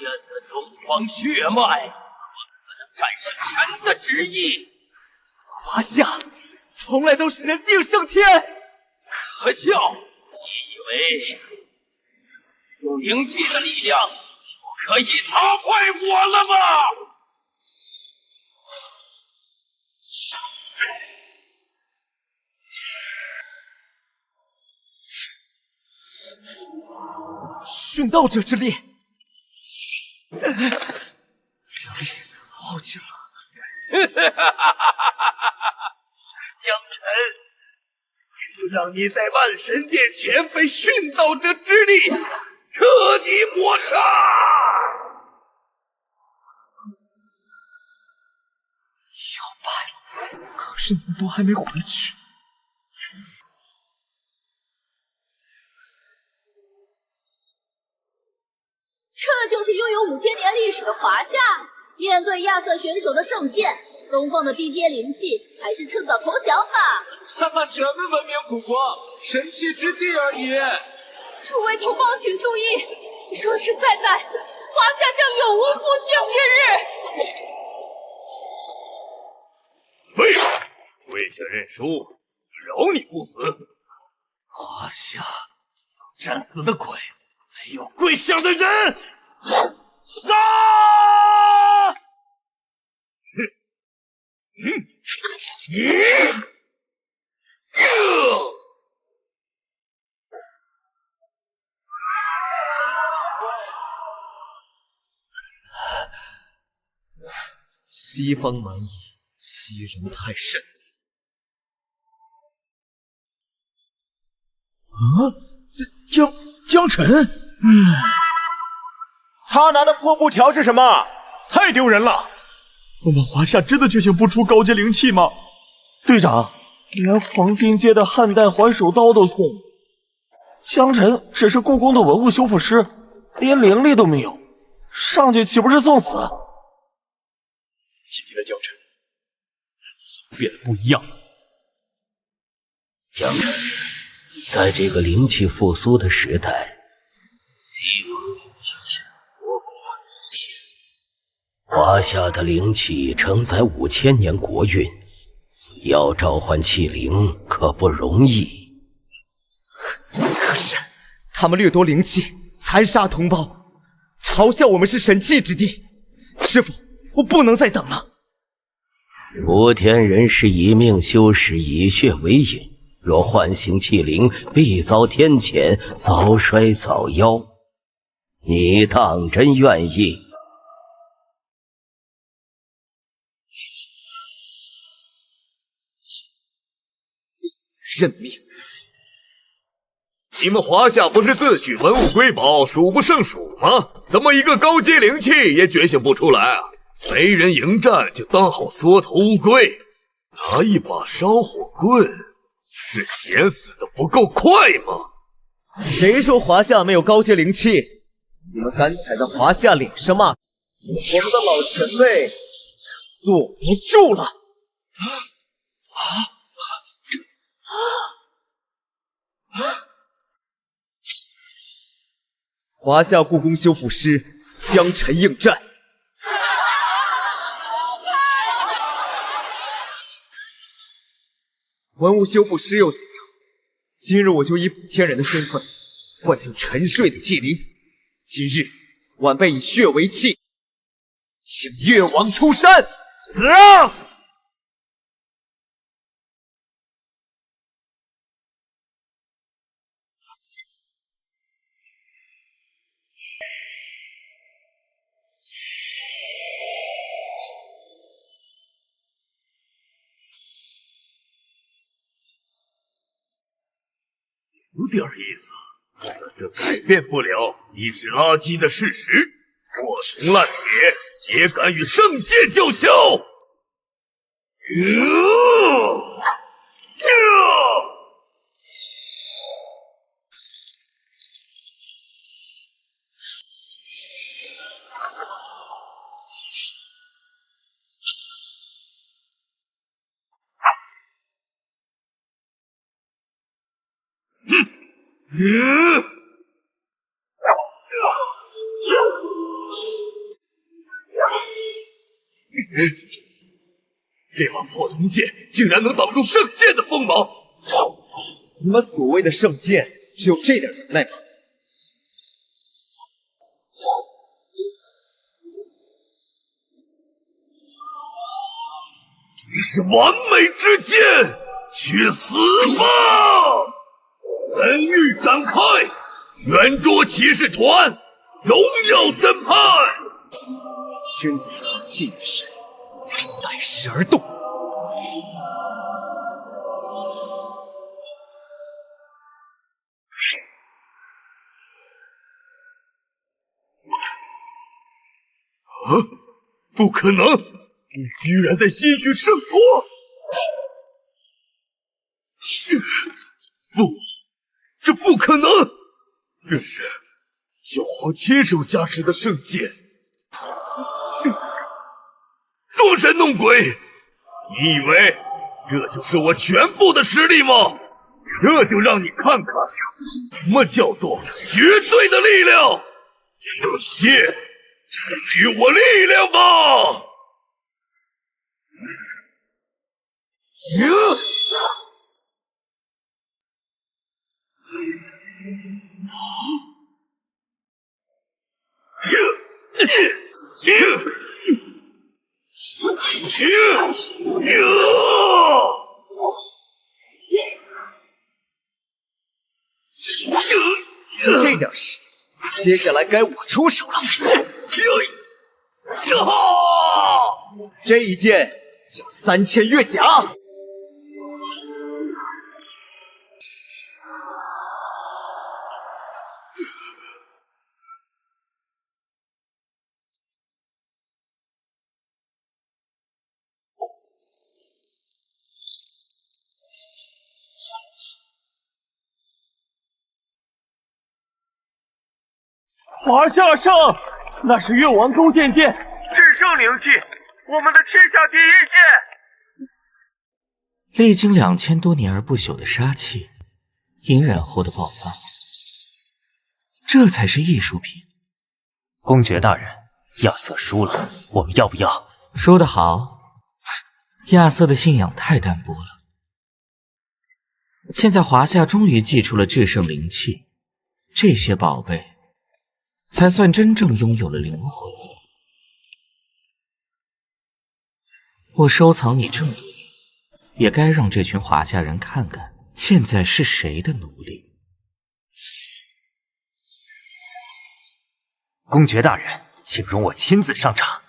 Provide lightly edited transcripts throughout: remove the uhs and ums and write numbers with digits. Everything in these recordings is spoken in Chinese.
间的东方血脉，怎么可能战胜神的旨意？华夏从来都是人定胜天，可笑！你以为有灵气的力量就可以打坏我了吗？殉道者之力，灵力耗尽了。江辰，就让你在万神殿前被殉道者之力彻底抹杀！要败了，可是你们都还没回去。这就是拥有5000年历史的华夏，面对亚瑟选手的圣剑，东方的低阶灵气，还是趁早投降吧。他怕什么文明古国，神器之地而已。诸位同胞请注意，若是再败，华夏将永无复兴之日。跪下认输，饶你不死。华夏战死的鬼，没有跪下的人。杀！西方蛮夷，欺人太甚。江辰，他拿的破布条是什么？太丢人了！我们华夏真的觉醒不出高阶灵气吗？队长，连黄金阶的汉代还手刀都送，江辰只是故宫的文物修复师，连灵力都没有，上去岂不是送死？今天的江辰似乎变得不一样了。江辰，在这个灵气复苏的时代，西方灵气强国国无限，华夏的灵气承载5000年国运，要召唤气灵可不容易。可是他们掠夺灵气，残杀同胞，嘲笑我们是神器之地。师父，我不能再等了。无天人是以命修士，以血为引，若唤醒气灵，必遭天谴，早衰早夭。你当真愿意？认命！你们华夏不是自诩文物瑰宝数不胜数吗？怎么一个高阶灵气也觉醒不出来啊？没人迎战就当好缩头乌龟，拿一把烧火棍是嫌死的不够快吗？谁说华夏没有高阶灵气？你们敢踩在华夏脸上骂我们的老前辈，坐不住了！华夏故宫修复师江辰应战。文物修复师又怎样？今日我就以普天人的身份唤醒沉睡的气灵。今日晚辈以血为契，请越王出山！有点意思，但这改变不了你是垃圾的事实。破铜烂铁也敢与圣剑叫嚣！这把破铜剑竟然能挡住圣剑的锋芒！你们所谓的圣剑，只有这点能耐吗？是完美之剑，去死吧！神域展开，圆桌骑士团，荣耀审判。君子藏器于身，待时而动。不可能！你居然在吸取圣火！不，这不可能！这是教皇亲手加持的圣剑，装神弄鬼！你以为这就是我全部的实力吗？这就让你看看什么叫做绝对的力量！圣剑，给我力量吧！就这点事，接下来该我出手了。这一剑叫3000月甲。华夏上，那是越王勾践剑，制胜灵器，我们的天下第一剑。历经2000多年而不朽的杀气，隐忍后的爆发，这才是艺术品。公爵大人，亚瑟输了，我们要不要？说得好，亚瑟的信仰太淡薄了。现在华夏终于祭出了制胜灵器，这些宝贝才算真正拥有了灵魂。我收藏你这么多年，也该让这群华夏人看看，现在是谁的奴隶。公爵大人，请容我亲自上场，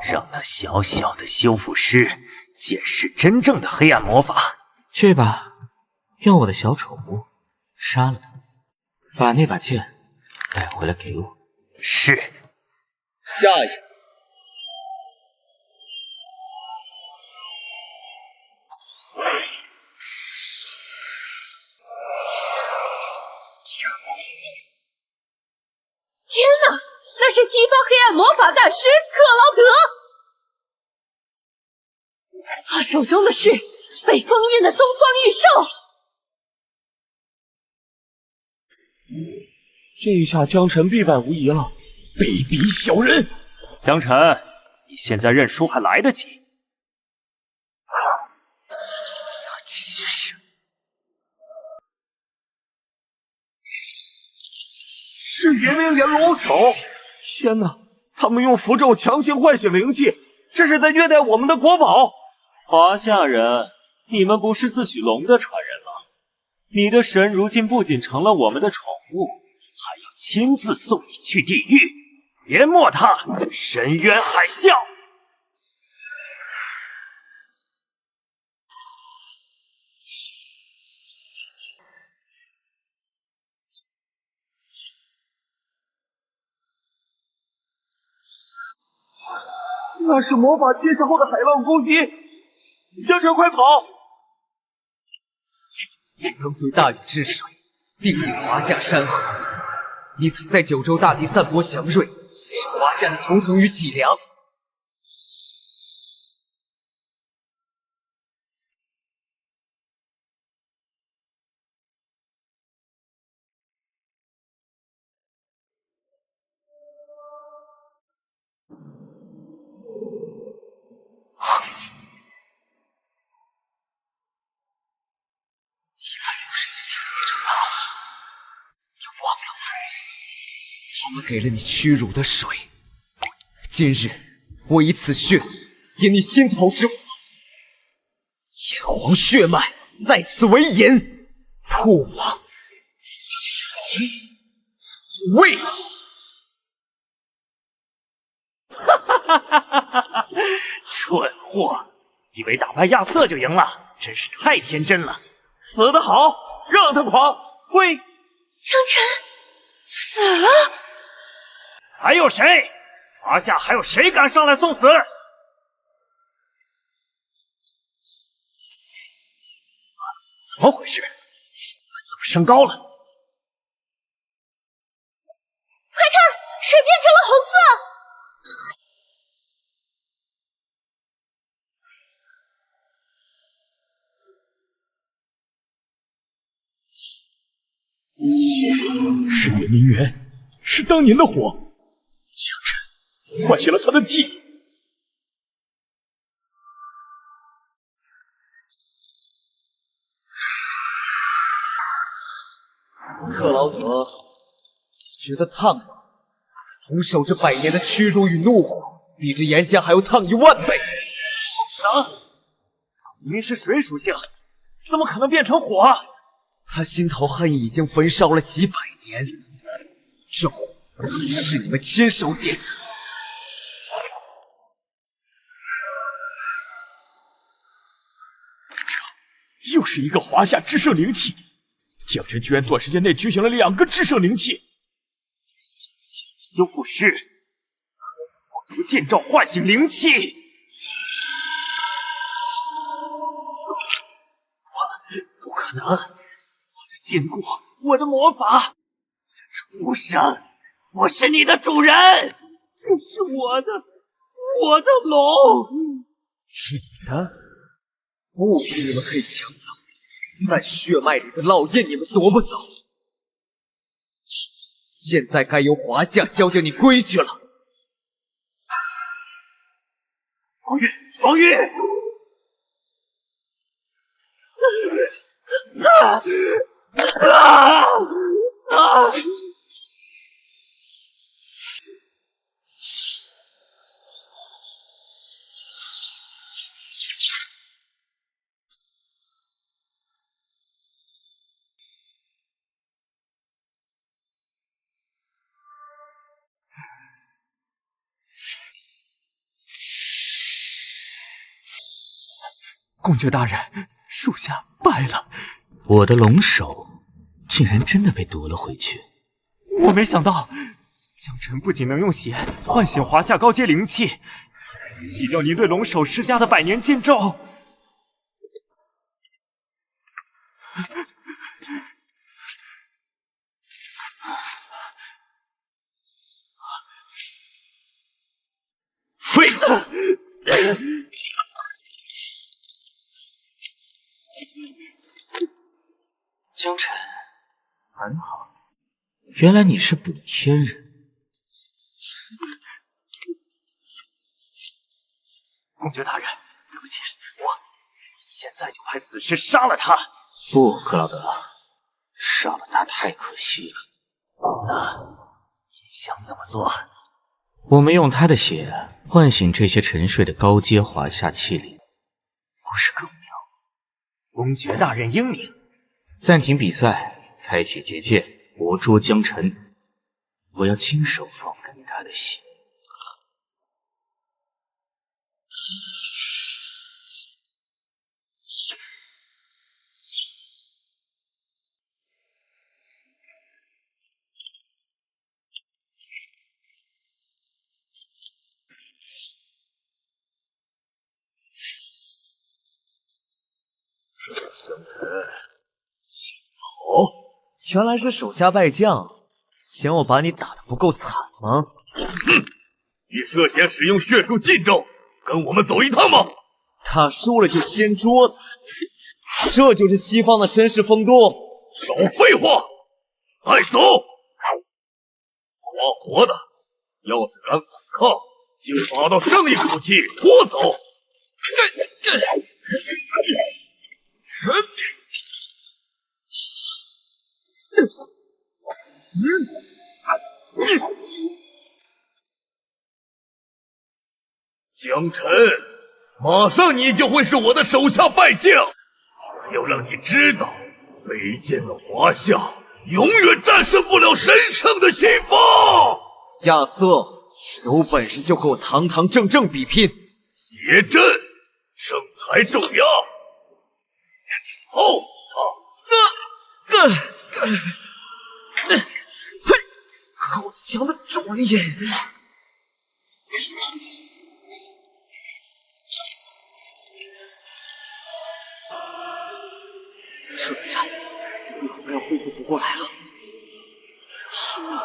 让那小小的修复师见识真正的黑暗魔法。去吧，用我的小宠物杀了他，把那把剑带回来给我。是。下一个。天哪，那是西方黑暗魔法大师克劳德，他手中的是被封印的东方异兽。这一下江辰必败无疑了。卑鄙小人！江辰，你现在认输还来得及。是银灵炎龙手！天哪，他们用符咒强行唤醒灵气，这是在虐待我们的国宝！华夏人，你们不是自诩龙的传人吗？你的神如今不仅成了我们的宠物，还要亲自送你去地狱，淹没他，深渊海啸！那是魔法侵蚀后的海浪攻击！江辰，快跑！曾随大禹治水，定立华夏山河。你曾在九州大地散播祥瑞，使华夏的图腾与脊梁。他们给了你屈辱的水，今日我以此血饮你心头之火，炎黄血脉在此为饮，父王为。蠢货，以为打败亚瑟就赢了，真是太天真了。死得好，让他狂！喂，江晨死了。还有谁？华夏还有谁敢上来送死？怎么回事？怎么升高了？快看，水变成了红色。是月明源，是当年的火。江晨唤醒了他的记忆。克劳德，你觉得烫吗？同受这100年的屈辱与怒火，比这岩浆还要烫10000倍。明明是水属性，怎么可能变成火？他心头恨意已经焚烧了几百年，这火是你们亲手点的。这又是一个华夏制胜灵器，江晨居然短时间内觉醒了2个制胜灵器。小小的修复师，怎么可能放出剑兆唤醒灵气？不可能！见过我的魔法，这畜生！我是你的主人，这是我的龙。是你的？物品你们可以抢走，但血脉里的烙印你们夺不走。现在该由华夏教教你规矩了。王玉，王玉！公爵大人，属下败了。我的龙首竟然真的被夺了回去。我没想到，江晨不仅能用血唤醒华夏高阶灵气，洗掉您对龙首施加的100年禁咒。废物！江晨，很好，原来你是补天人。公爵大人，对不起，我现在就派死士杀了他。不，克劳德，杀了他太可惜了。那你想怎么做？我们用他的血唤醒这些沉睡的高阶华夏器灵，不是更妙？公爵大人英明。暂停比赛，开启结界，活捉江晨。我要亲手放干他的血。原来是手下败将，嫌我把你打得不够惨吗？你涉嫌使用血术禁咒，跟我们走一趟吗？他输了就掀桌子，这就是西方的绅士风度。少废话，带走！活活的，要是敢反抗，就拔到剩一口气拖走。江辰，马上你就会是我的手下败将。我要让你知道，卑贱的华夏永远战胜不了神圣的西方。亚瑟，有本事就和我堂堂正正比拼。结阵，胜才重要。耗死他！好强的重力！这个战，一会儿要恢复不过来了。输了。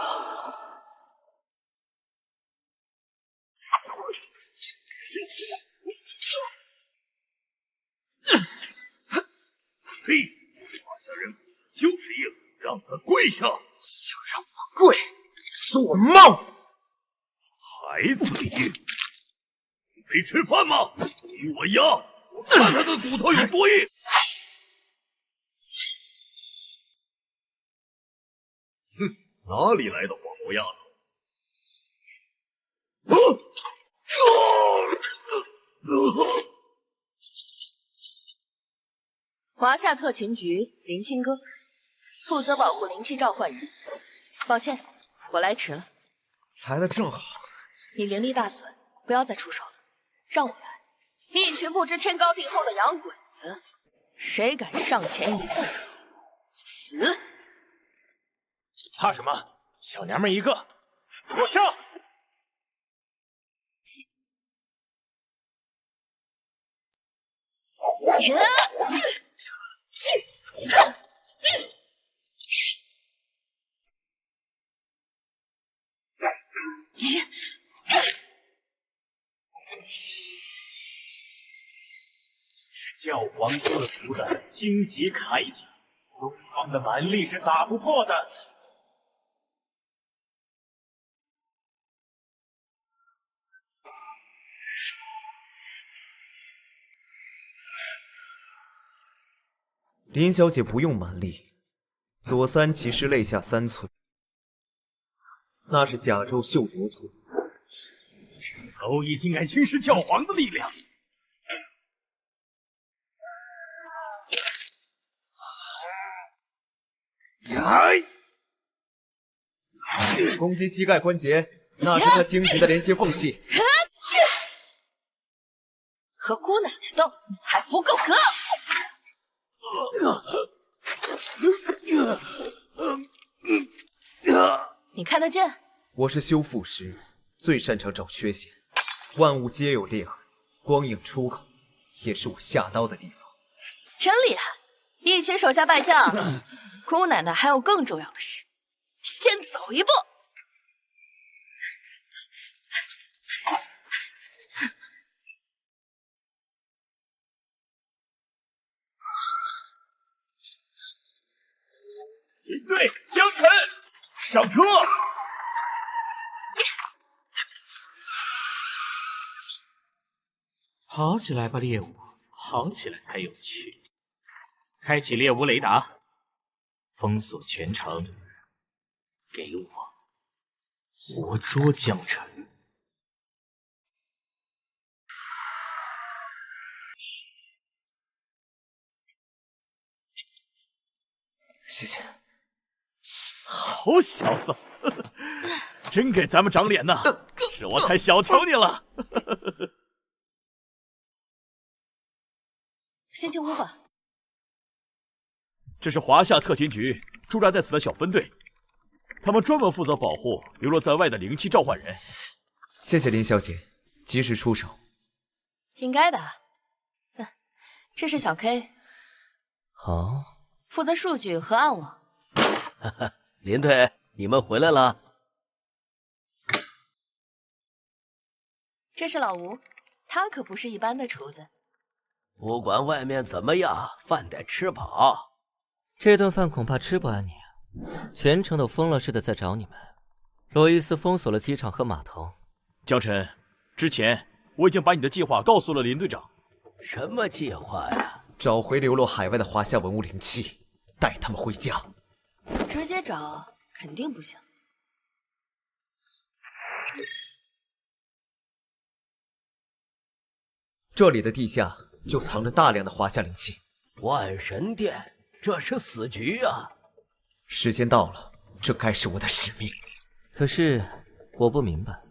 嘿，华夏人就是硬，让他跪下！想让我跪？做梦！还嘴硬！你没吃饭吗？给我压！我看他的骨头有多硬！哼，哪里来的黄毛丫头？华夏特勤局林清歌，负责保护灵气召唤人。抱歉，我来迟了。来的正好。你灵力大损，不要再出手了，让我来。一群不知天高地厚的洋鬼子，谁敢上前一步，死！怕什么？小娘们一个，给我上！是教皇赐福的荆棘铠甲，东方的蛮力是打不破的。林小姐不用蛮力，左三其实肋下3寸，那是甲胄绣琢出。蝼蚁竟敢轻视教皇的力量！攻击膝盖关节，那是他荆棘的连接缝隙。和姑奶奶斗还不够格！你看得见？我是修复师，最擅长找缺陷。万物皆有裂痕，光影出口也是我下刀的地方。真厉害！一群手下败将，姑奶奶还有更重要的事，先走一步。领队江辰，上车！跑起来吧，猎物！跑起来才有趣。开启猎物雷达，封锁全城，给我活捉江辰！谢谢。好小子，真给咱们长脸呢！是我太小瞧你了。先进屋吧。这是华夏特勤局驻扎在此的小分队，他们专门负责保护流落在外的灵气召唤人。谢谢林小姐，及时出手。应该的。这是小 K， 好，负责数据和暗网。林队，你们回来了。这是老吴，他可不是一般的厨子。不管外面怎么样，饭得吃饱。这顿饭恐怕吃不安宁，全城都疯了似的在找你们。洛伊斯封锁了机场和码头。江辰，之前我已经把你的计划告诉了林队长。什么计划呀？找回流落海外的华夏文物灵气，带他们回家。直接找肯定不行。这里的地下就藏着大量的华夏灵气。万神殿，这是死局啊！时间到了，这该是我的使命。可是我不明白，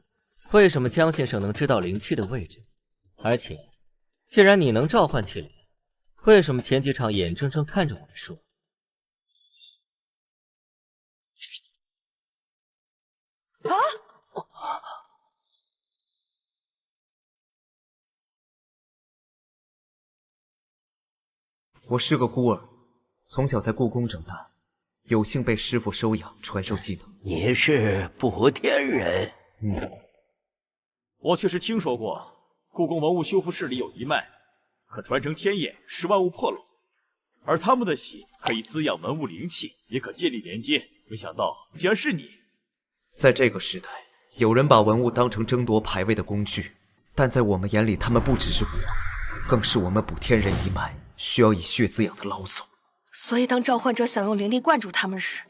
为什么江先生能知道灵气的位置？而且，既然你能召唤体灵，为什么前几场眼睁睁看着我们输？我是个孤儿，从小在故宫长大，有幸被师傅收养，传授技能。你是补天人？我确实听说过，故宫文物修复室里有一脉，可传承天眼，使万物破漏。而他们的血可以滋养文物灵气，也可建立连接。没想到竟然是你！在这个时代，有人把文物当成争夺牌位的工具，但在我们眼里，他们不只是古物，更是我们补天人一脉需要以血滋养的老祖。所以，当召唤者想用灵力灌注他们时，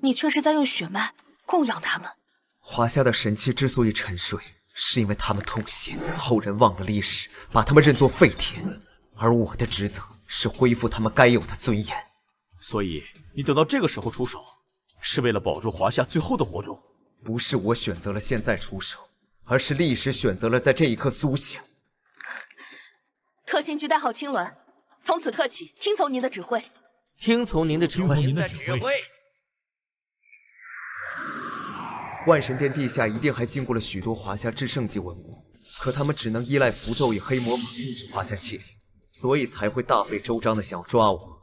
你却是在用血脉供养他们。华夏的神器之所以沉睡，是因为他们偷袭，后人忘了历史，把他们认作废铁。而我的职责是恢复他们该有的尊严。所以，你等到这个时候出手，是为了保住华夏最后的火种？不是我选择了现在出手，而是历史选择了在这一刻苏醒。特勤局代号青鸾，从此刻起，听从您的指挥。听从您的指挥。您的指挥。万神殿地下一定还经过了许多华夏至圣级文物，可他们只能依赖符咒与黑魔法控制华夏气灵，所以才会大费周章的想要抓我。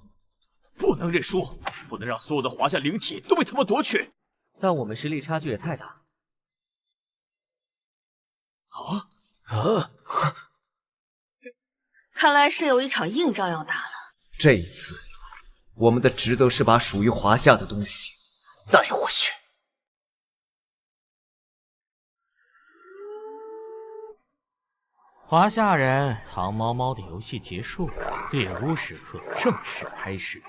不能认输，不能让所有的华夏灵气都被他们夺去。但我们实力差距也太大。看来是有一场硬仗要打了。这一次，我们的职责是把属于华夏的东西带回去。华夏人藏猫猫的游戏结束，猎巫时刻正式开始。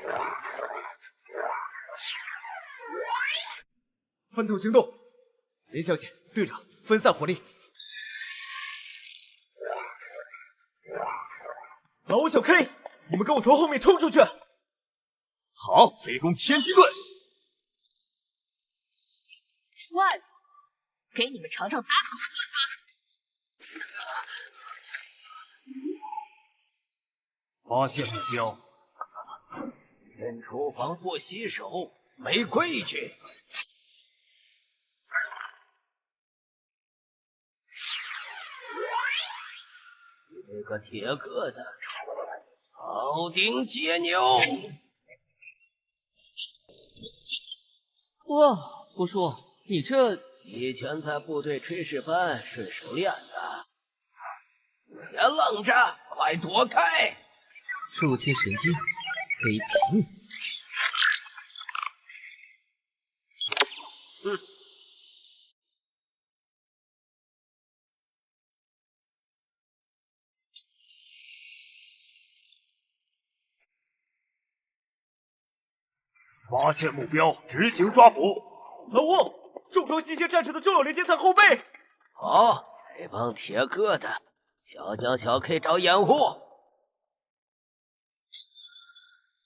分头行动，林小姐、队长，分散火力。老五、小 K， 你们跟我从后面冲出去。好，飞弓千斤盾。万，给你们尝尝打狗的做法。发现目标，进厨房不洗手，没规矩。你这个铁疙瘩，庖丁解牛！哇，不说你这以前在部队炊事班顺手练的，别愣着，快躲开！入侵神机，黑屏。发现目标，执行抓捕。老吴，重装机械战士的重要连接在后背。好，这帮铁疙瘩，小江、小 K 找掩护。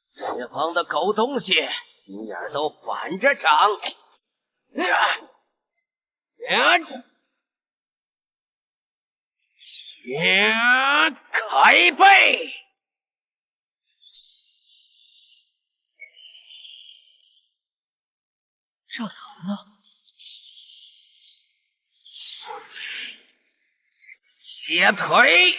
前方的狗东西，心眼都反着长。开背！炸膛了！斜腿！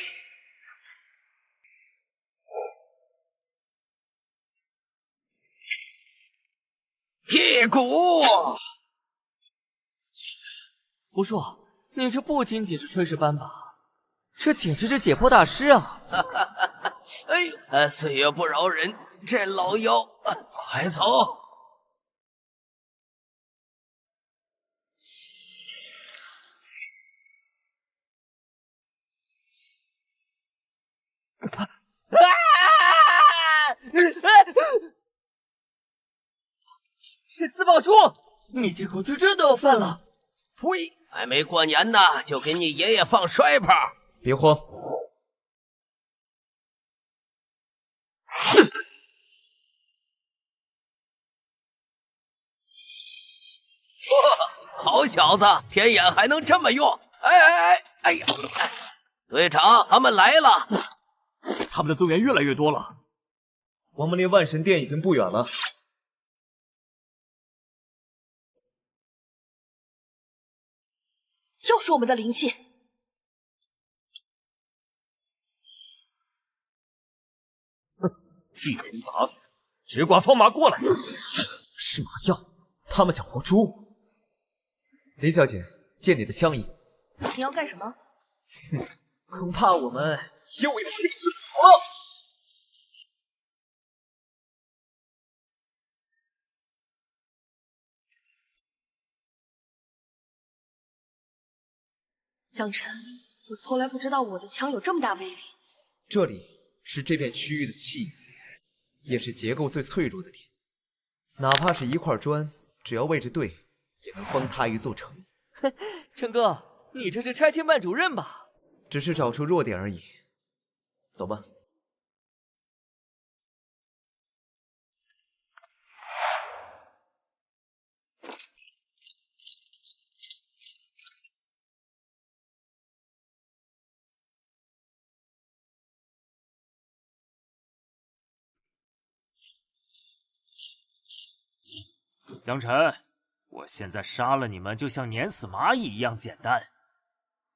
屁股！不说，你这不仅仅是炊事班吧？这简直是解剖大师啊！哎呦，岁月不饶人，这老妖，快走！是自爆猪！你这口猪真的要犯了！呸！还没过年呢，就给你爷爷放摔炮！别慌，好小子，天眼还能这么用？哎呀！队长，他们来了。他们的增援越来越多了。我们离万神殿已经不远了。又是我们的灵气。一拳打死，只管放马过来。是麻药，他们想活捉。林小姐，借你的枪引。你要干什么？恐怕我们又要生死了。江辰，我从来不知道我的枪有这么大威力。这里是这片区域的气源，也是结构最脆弱的点。哪怕是一块砖，只要位置对，也能崩塌一座城。陈哥，你这是拆迁办主任吧？只是找出弱点而已。走吧。江辰，我现在杀了你们，就像碾死蚂蚁一样简单。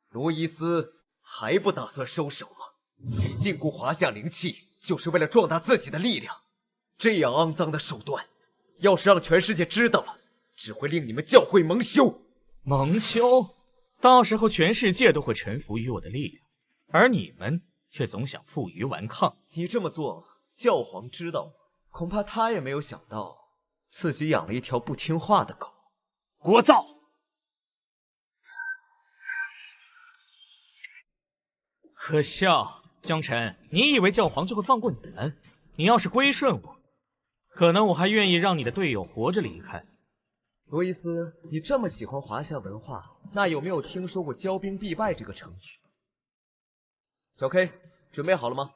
罗伊斯还不打算收手吗？你禁锢华夏灵气，就是为了壮大自己的力量。这样肮脏的手段，要是让全世界知道了，只会令你们教会蒙羞。蒙羞？到时候全世界都会臣服于我的力量，而你们却总想负隅顽抗。你这么做，教皇知道，恐怕他也没有想到。自己养了一条不听话的狗，聒噪！可笑，江辰，你以为教皇就会放过你们？你要是归顺我，可能我还愿意让你的队友活着离开。罗伊斯，你这么喜欢华夏文化，那有没有听说过骄兵必败这个成语？小 K， 准备好了吗？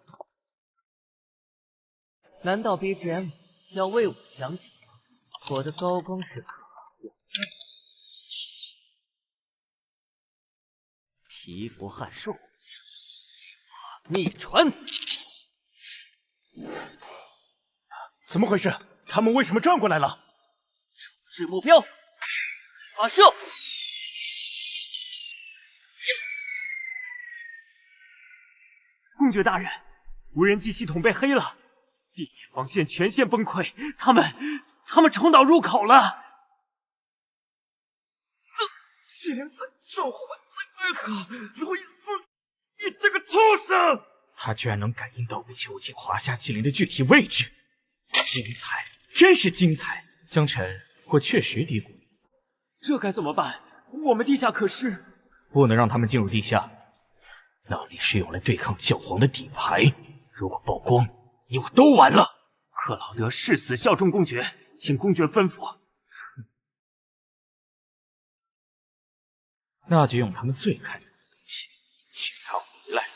难道 BGM 要为我响起？我的高光时刻，皮肤撼树，逆传。怎么回事？他们为什么转过来了？是目标，发射！公爵大人，无人机系统被黑了，地面防线全线崩溃，他们冲到入口了。邪灵在召唤，在哀嚎！路易斯，你这个畜生！他居然能感应到我们囚禁华夏麒麟的具体位置，精彩，真是精彩！江辰，我确实低估你。这该怎么办？我们地下可是……不能让他们进入地下，那里是用来对抗教皇的底牌。如果曝光，你我都完了。克劳德誓死效忠公爵，请公爵吩咐。那就用他们最看重的东西，请他回来。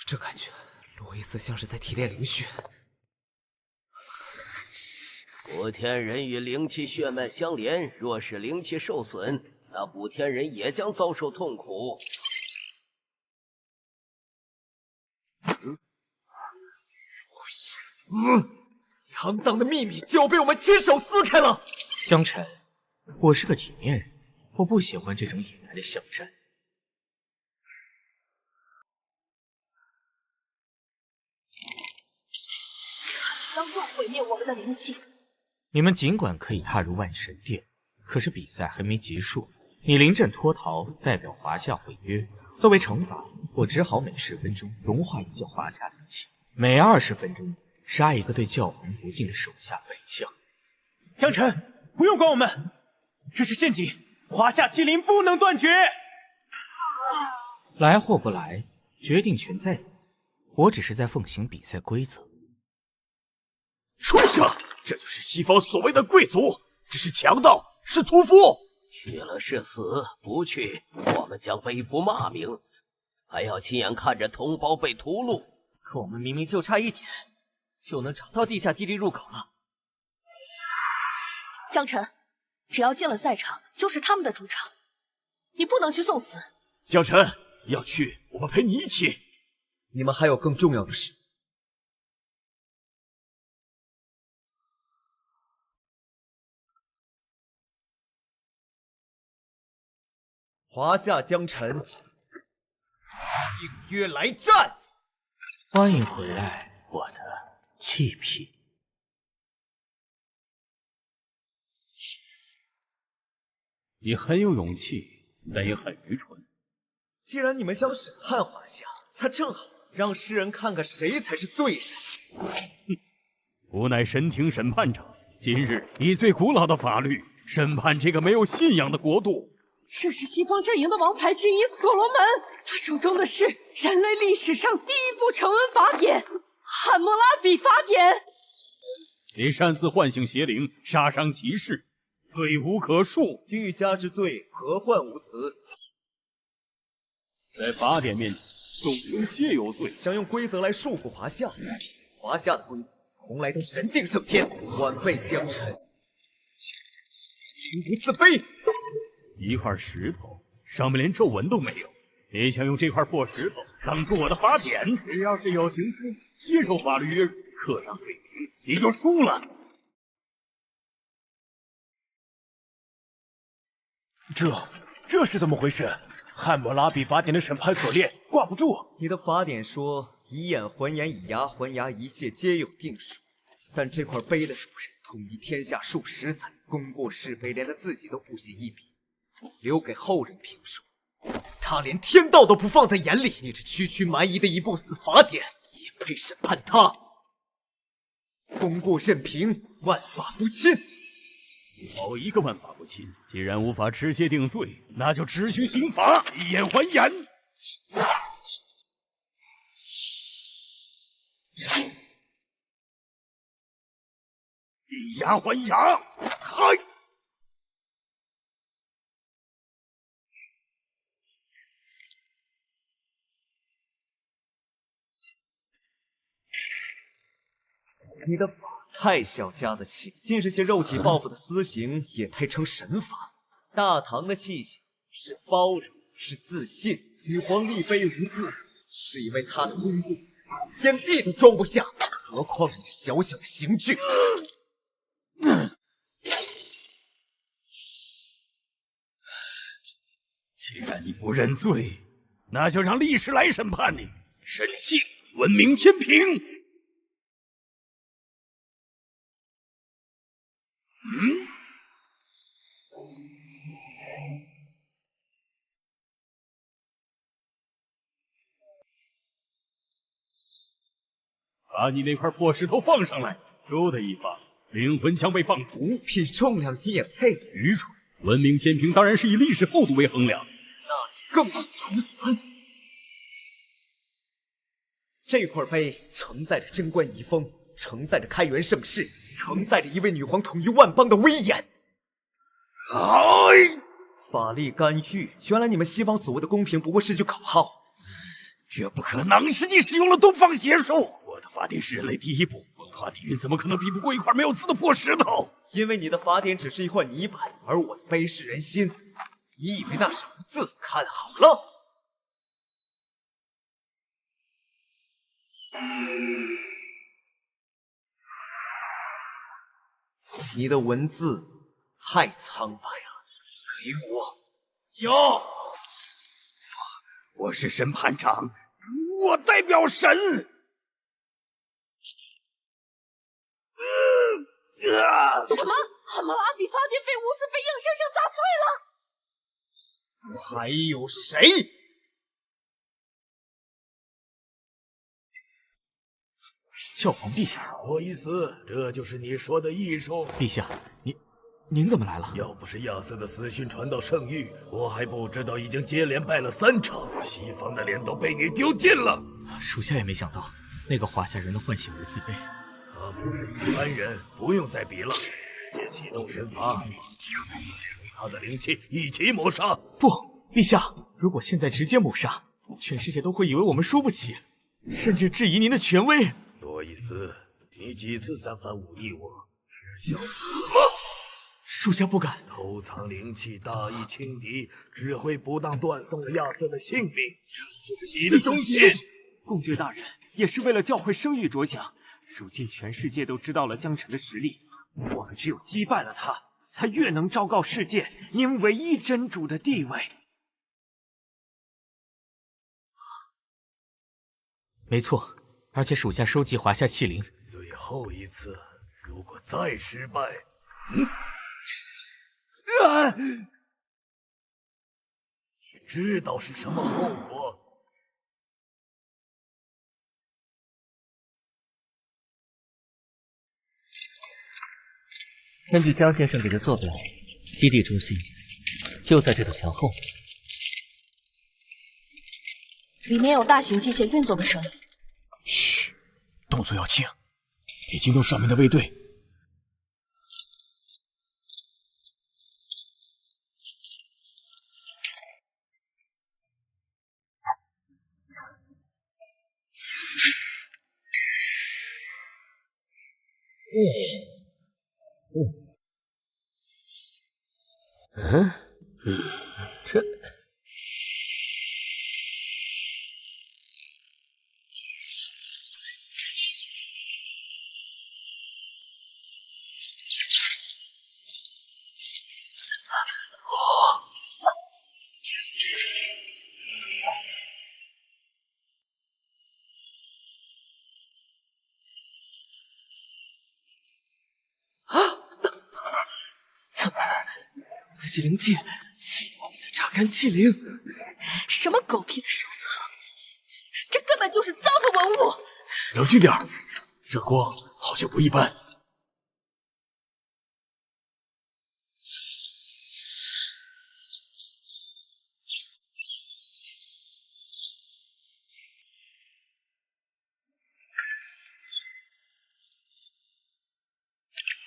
这感觉，罗伊斯像是在提炼灵血。补天人与灵气血脉相连，若是灵气受损，那补天人也将遭受痛苦。你肮脏的秘密就要被我们亲手撕开了！江辰，我是个体面人，我不喜欢这种野蛮的巷战。当众毁灭我们的灵气。你们尽管可以踏入万神殿，可是比赛还没结束。你临阵脱逃，代表华夏毁约。作为惩罚，我只好每10分钟融化一件华夏灵气，每20分钟杀一个对教皇不敬的手下败将。江辰，不用管我们，这是陷阱，华夏麒麟不能断绝。来或不来，决定权在你。我只是在奉行比赛规则。畜生！这就是西方所谓的贵族，这是强盗，是屠夫。去了是死，不去我们将背负骂名，还要亲眼看着同胞被屠戮。可我们明明就差一点，就能找到地下基地入口了。江晨，只要进了赛场，就是他们的主场，你不能去送死。江晨，要去，我们陪你一起。你们还有更重要的事。华夏江晨，应约来战！欢迎回来，我的弃品。你很有勇气，但也很愚蠢。既然你们想审判华夏，那正好让世人看看谁才是罪人。吾乃神庭审判长，今日以最古老的法律审判这个没有信仰的国度。这是西方阵营的王牌之一所罗门，他手中的是人类历史上第一部成文法典《汉谟拉比法典》。你擅自唤醒邪灵，杀伤骑士，罪无可恕。欲加之罪，何患无辞？在法典面前，众人皆有罪。想用规则来束缚华夏，华夏的规则从来都是人定胜天。晚辈江晨，心不自卑。一块石头，上面连皱纹都没有。你想用这块破石头挡住我的法典？只要是有刑夫接受法律约束，刻上罪名，你就输了。这是怎么回事？汉谟拉比法典的审判锁链挂不住。你的法典说以眼还眼，以牙还牙，一切皆有定数。但这块碑的主人统一天下数十载，功过是非连他自己都不写一笔，留给后人评说。他连天道都不放在眼里，你这区区蛮夷的一部死法典也配审判他？功过任凭，万法不侵。好一个万法不侵！既然无法持械定罪，那就执行刑罚，以眼还眼。以牙还牙，开！你的法太小家子气，尽是些肉体报复的私刑，也配称神法？大唐的气息是包容，是自信。女皇立碑无字，是因为她的功过天地都装不下，何况你这小小的刑具？既然你不认罪，那就让历史来审判你。审信，文明天平。把你那块破石头放上来，输的一方灵魂将被放逐。比重量你也配？愚蠢！文明天平当然是以历史厚度为衡量，那更是处死。这块碑承载着贞观遗风，承载着开元盛世，承载着一位女皇统一万邦的威严。法力干预，原来你们西方所谓的公平不过是句口号。这不可能！是你使用了东方邪术。我的法典是人类第一部，文化底蕴怎么可能比不过一块没有字的破石头？因为你的法典只是一块泥板，而我的碑是人心。你以为那是无字？看好了！你的文字太苍白了，给我！有，我是审判长，我代表神。什么？汉谟拉比法典被无字被硬生生砸碎了？还有谁？教皇陛下，多伊斯，这就是你说的艺术？陛下，您怎么来了？要不是亚瑟的死讯传到圣域，我还不知道已经接连败了3场，西方的脸都被你丢尽了。属下也没想到，那个华夏人能唤醒无字碑。他不是一般人，不用再比了，直接启动神法，他的灵气一起抹杀。不，陛下，如果现在直接抹杀，全世界都会以为我们输不起，甚至质疑您的权威。多伊斯，你几次三番忤逆我，是想死吗？属下不敢。偷藏灵气，大意轻敌，只会不当断送了亚瑟的性命，这就是你的终结。公爵大人也是为了教会声誉着想。如今全世界都知道了江辰的实力，我们只有击败了他，才越能昭告世界您唯一真主的地位。没错，而且属下收集华夏气灵。最后一次，如果再失败，你知道是什么后果？根据江先生给的坐标，基地中心就在这堵墙后面。里面有大型机械运作的声音。嘘，动作要轻，别惊动上面的卫队。这这些灵气，我们在榨干气灵。什么狗屁的收藏，这根本就是糟蹋文物！冷静点儿，这光好像不一般。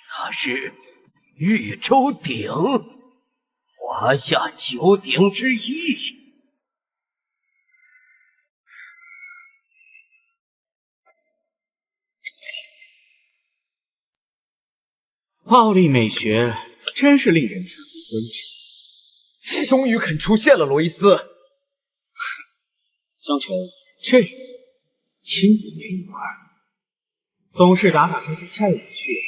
它是玉州鼎，华夏9鼎之一。暴力美学真是令人叹为观止。终于肯出现了，罗伊斯。江辰这一次亲自陪你玩，总是打打杀杀太无趣了。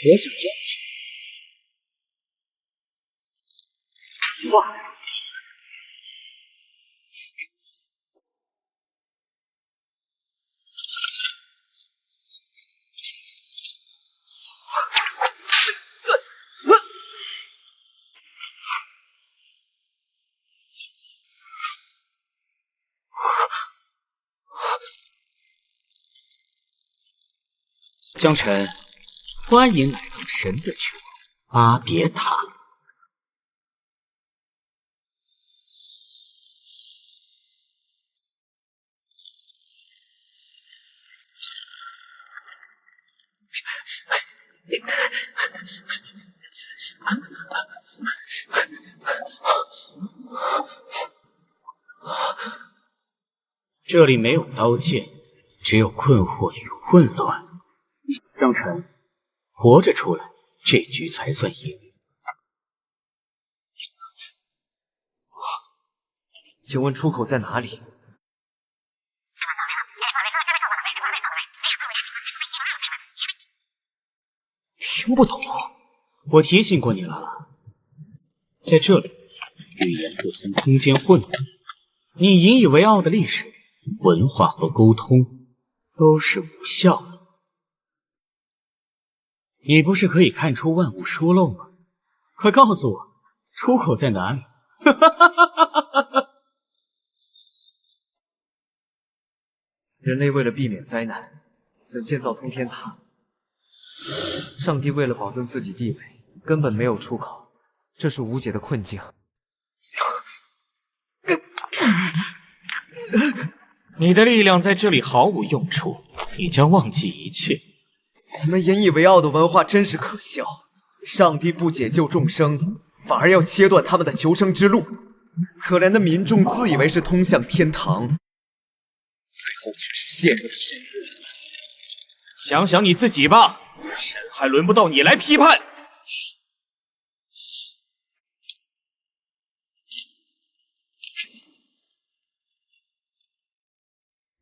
我想邀请你。哇！江辰，欢迎来到神的球巴别塔。这里没有刀剑，只有困惑与混乱。江辰，活着出来，这局才算赢。请问出口在哪里？听不懂，我提醒过你了，在这里语言不通，空间混乱，你引以为傲的历史、文化和沟通都是无效的。你不是可以看出万物疏漏吗？快告诉我，出口在哪里？人类为了避免灾难，曾建造通天塔。上帝为了保证自己地位，根本没有出口，这是无解的困境。你的力量在这里毫无用处，你将忘记一切。你们引以为傲的文化真是可笑！上帝不解救众生，反而要切断他们的求生之路。可怜的民众自以为是通向天堂，最后却是陷入深渊。想想你自己吧，朕还轮不到你来批判。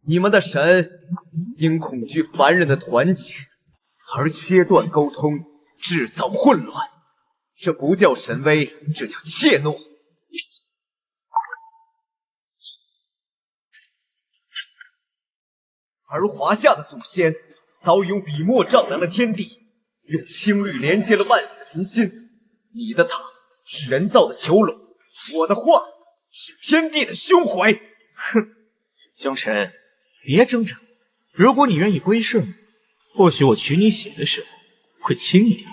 你们的神因恐惧凡人的团结而切断沟通，制造混乱，这不叫神威，这叫怯懦。而华夏的祖先早已用笔墨丈量了天地，用青绿连接了万里的民心。你的塔是人造的囚笼，我的话是天地的胸怀。哼，江辰，别挣扎。如果你愿意归顺，或许我娶你血的时候会轻一点。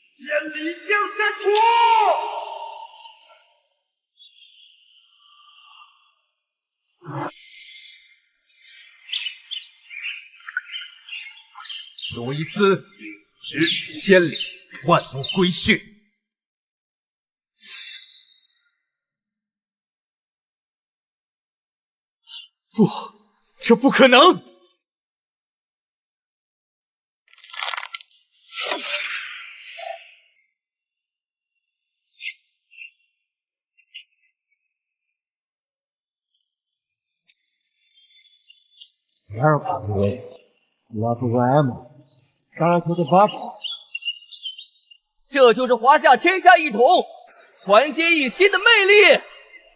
千里江山图。罗伊斯，咫尺千里，万物归训。不，这不可能！这就是华夏天下一统、团结一心的魅力。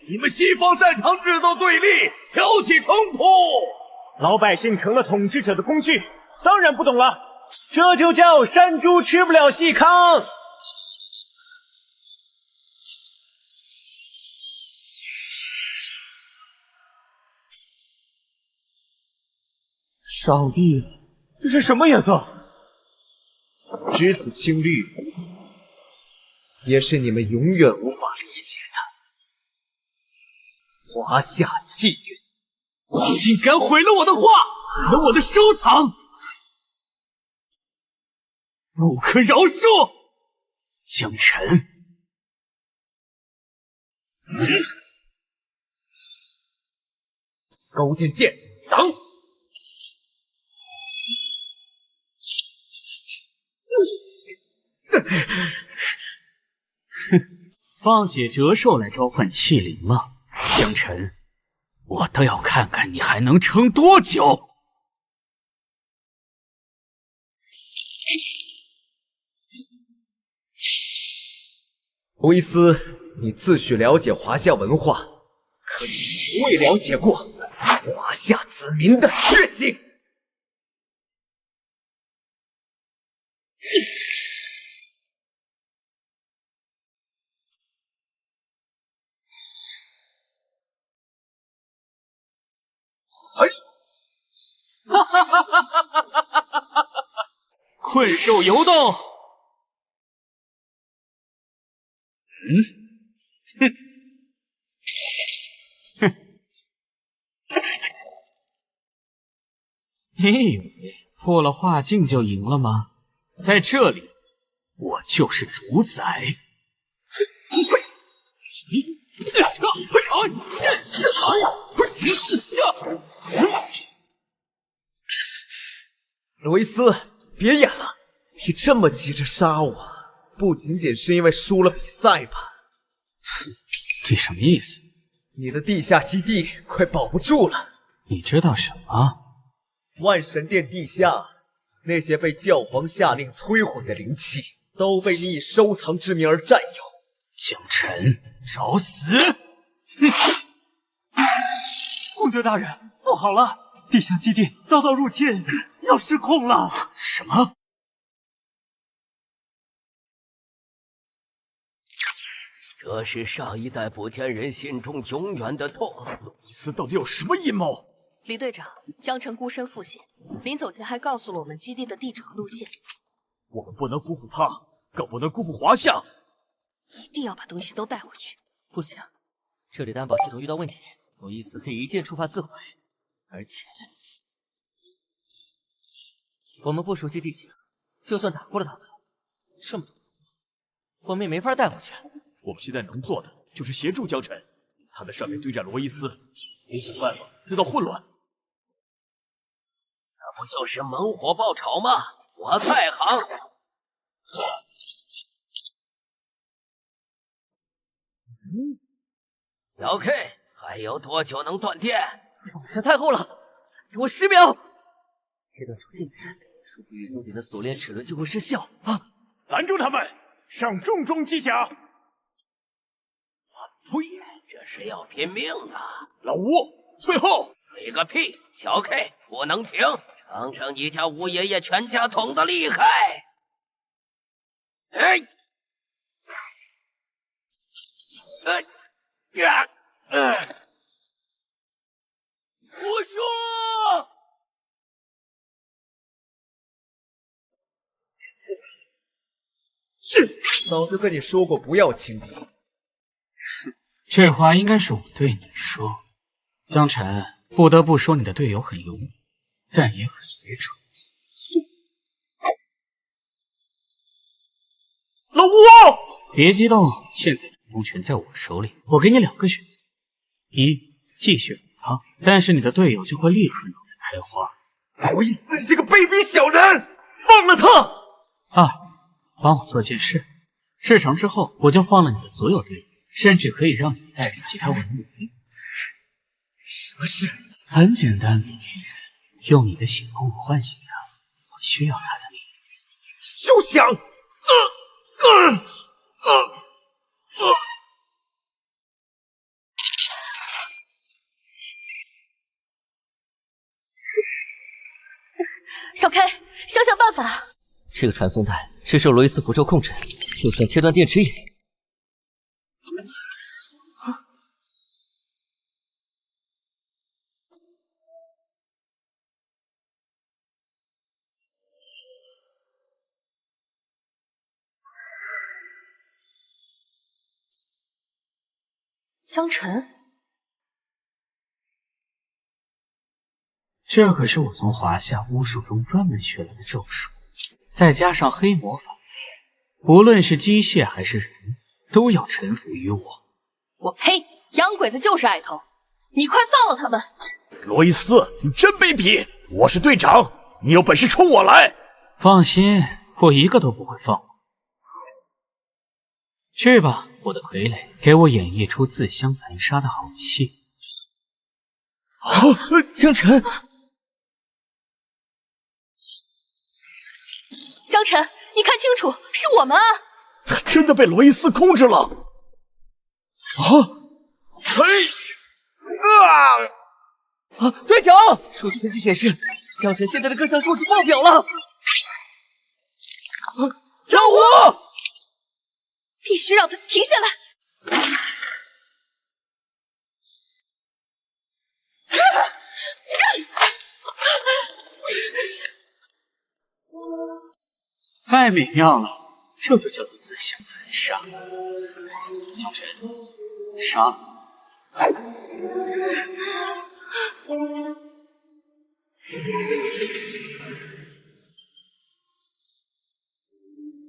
你们西方擅长制造对立，挑起冲突。老百姓成了统治者的工具，当然不懂了。这就叫山猪吃不了细糠。上帝，这是什么颜色？只此青绿，也是你们永远无法理解的。华夏气运，你竟敢毁了我的画，毁了我的收藏，不可饶恕！江辰，勾践剑，挡！放血折寿来召唤气灵吗？江辰，我倒要看看你还能撑多久。罗伊斯，你自诩了解华夏文化，可你从未了解过华夏子民的血性。困兽犹斗。你以为破了画境就赢了吗？在这里，我就是主宰。罗伊斯，别演了！你这么急着杀我，不仅仅是因为输了比赛吧？这什么意思？你的地下基地快保不住了。你知道什么？万神殿地下那些被教皇下令摧毁的灵气，都被你以收藏之名而占有。江辰，找死！公爵大人，不好了，地下基地遭到入侵，要失控了！什么？这是上一代补天人心中永远的痛。路易斯到底有什么阴谋？李队长，江辰孤身赴险，临走前还告诉了我们基地的地址和路线。我们不能辜负他，更不能辜负华夏。一定要把东西都带回去。不行，这里的安保系统遇到问题，罗伊斯可以一键触发自毁，而且我们不熟悉地形，就算打过了他们，这么多东西，我们也没法带回去。我们现在能做的就是协助江辰，他在上面对战罗伊斯，得想办法制造混乱。那不就是猛火爆炒吗？我在行。小 K， 还有多久能断电？防线太厚了，再给我10秒。这段出电源，说不宇宙点的锁链齿轮就会失效啊！拦住他们，上重重机甲！呸！这是要拼命啊！老吴，退后！退个屁！小 K 不能停，尝尝你家吴爷爷全家桶的厉害！哎！胡说！早就跟你说过不要轻敌。这话应该是我对你说。江晨，不得不说你的队友很勇猛，但也很愚蠢。老吴，别激动，现在主动权在我手里，我给你2个选择：一，继续反抗，但是你的队友就会立刻脑袋开花；罗伊斯，你这个卑鄙小人，放了他！二，帮我做件事，事成之后我就放了你的所有队友，甚至可以让你带着其他文武兵。什么事？很简单，女人，用你的血帮我唤醒他，我需要他的力量。休想！小 K， 想想办法。这个传送带是受罗伊斯符咒控制，就算切断电池也……江晨，这可是我从华夏巫术中专门学来的咒术，再加上黑魔法，无论是机械还是人，都要臣服于我。我呸！洋鬼子就是爱偷，你快放了他们！罗伊斯，你真卑鄙！我是队长，你有本事冲我来！放心，我一个都不会放过。去吧，我的傀儡，给我演绎出自相残杀的好戏。江晨，江晨，你看清楚，是我们啊！他真的被罗伊斯控制了！队长，数据分析显示，江晨现在的各项数值爆表了。赵武，必须让他停下来！太美妙了，这就叫做自相残杀。江晨，杀了！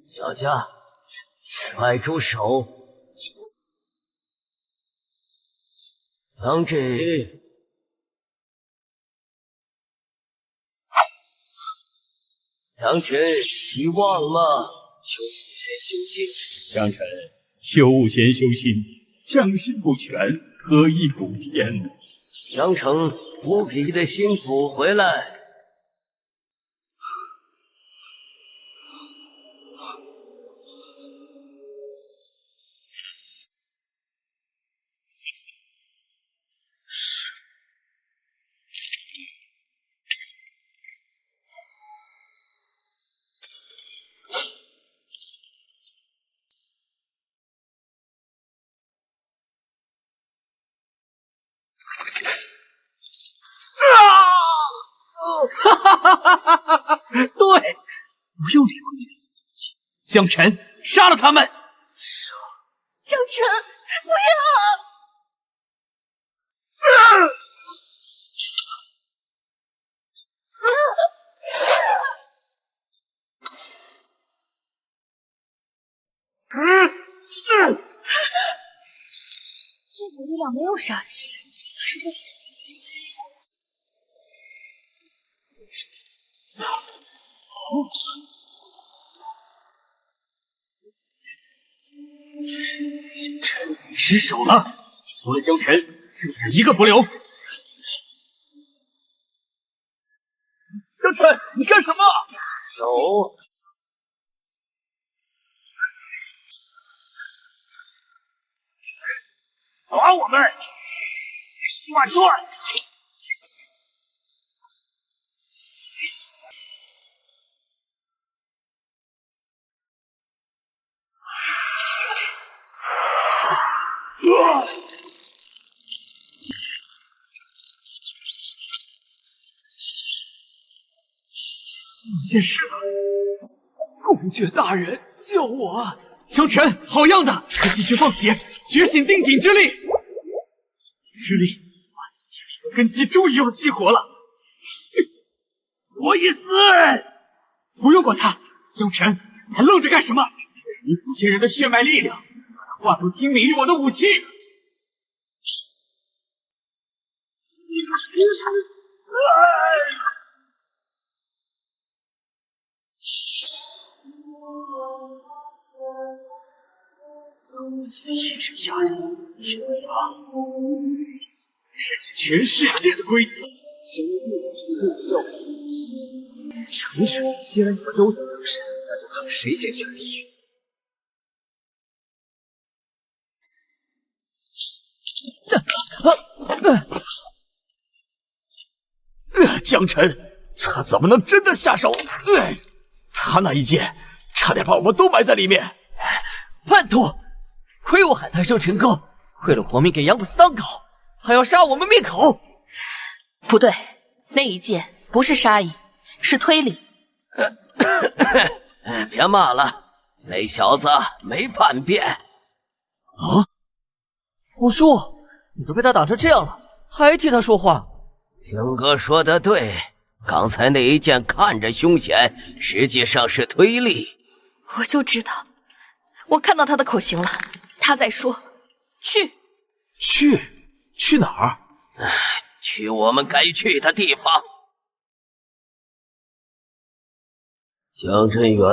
小佳，快住手！当这。江晨，你忘了修武先修心。江晨，修武先修心，将心不全，何以补天？江城，无比的心补回来。对，不用理会你的武器，江晨，杀了他们！江晨，不要！这股力量没有杀人，它是在洗。小陈，你失手了，除了江晨，剩下一个不留。江晨，你干什么？手。耍我们！10万转！有件事了，公爵大人，救我！江晨，好样的！快继续放血，觉醒定鼎之力！之力，发现天力和根基终于要激活了。罗伊斯，不用管他，江晨，还愣着干什么？弥补天人的血脉力量，把它化作听命于我的武器。一直压着是为他，甚至全世界的规则。行为不同程度的教诲，成全。既然你们都想当神，那就看谁先下地狱。江晨，他怎么能真的下手？他那一剑差点把我们都埋在里面。叛徒！亏我喊他一声陈哥，为了活命给杨古斯当狗，还要杀我们灭口。不对，那一剑不是杀意，是推理。别骂了，那小子没叛变。啊！五叔，你都被他挡成这样了，还替他说话？青哥说的对，刚才那一剑看着凶险，实际上是推力。我就知道，我看到他的口型了，他在说去哪儿？去我们该去的地方。江真元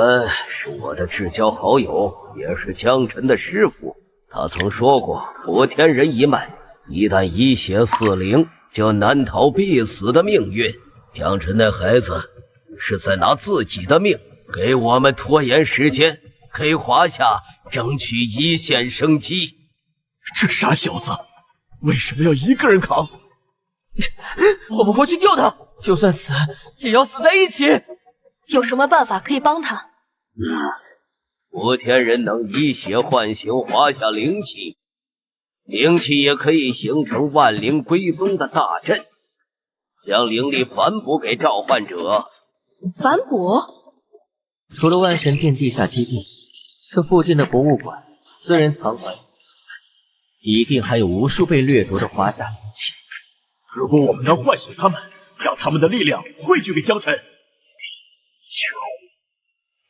是我的至交好友，也是江晨的师傅。他曾说过，破天人一脉，一旦以血四灵，就难逃必死的命运。江晨那孩子是在拿自己的命给我们拖延时间，给华夏争取一线生机。这傻小子为什么要一个人扛？我们回去救他，就算死也要死在一起。有什么办法可以帮他？破天人能以血唤醒华夏灵气，灵气也可以形成万灵归宗的大阵，将灵力反哺给召唤者。反哺？除了万神殿地下基地，这附近的博物馆、私人藏馆，一定还有无数被掠夺的华夏灵气。如果我们能唤醒他们，让他们的力量汇聚给江晨。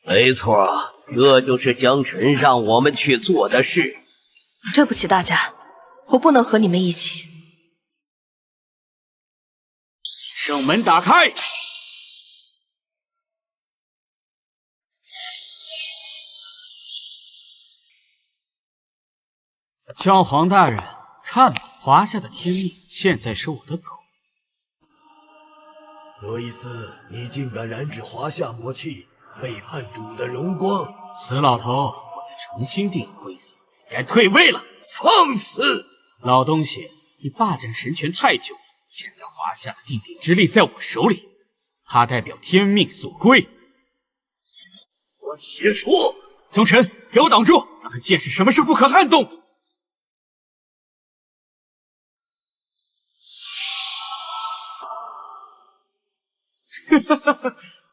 没错，这就是江晨让我们去做的事。对不起大家，我不能和你们一起。圣门打开！教皇大人，看吧，华夏的天命现在是我的狗。罗伊斯，你竟敢染指华夏魔气，背叛主的荣光！死老头，我在重新定义规则，该退位了。放肆！老东西，你霸占神权太久了，现在华夏的定鼎之力在我手里，它代表天命所归。我邪说！江晨，给我挡住，让他见识什么是不可撼动！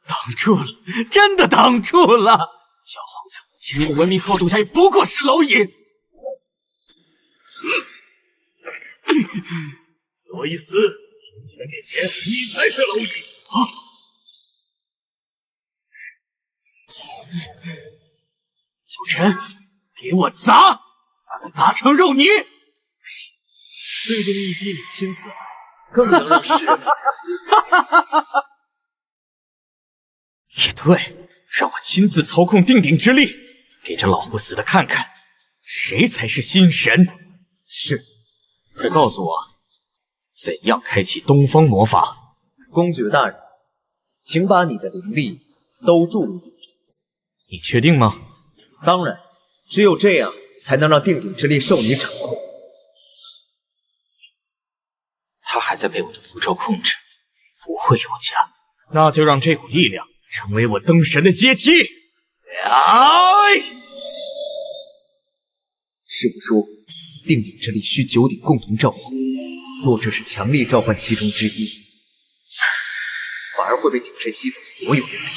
挡住了，真的挡住了！教皇在5000年的文明厚度下，也不过是蝼蚁。罗伊斯，龙泉面前，你才是蝼蚁！九晨，给我砸，把它砸成肉泥！最终一击你亲自来，更能让世人也对，让我亲自操控定鼎之力，给这老不死的看看，谁才是新神。是，快告诉我，怎样开启东方魔法？公爵大人，请把你的灵力都注入鼎中。你确定吗？当然，只有这样才能让定鼎之力受你掌控。他还在被我的符咒控制，不会有假。那就让这股力量成为我登神的阶梯。师傅说，定鼎之力需9鼎共同召唤，若这是强力召唤其中之一，反而会被鼎阵吸走所有灵力。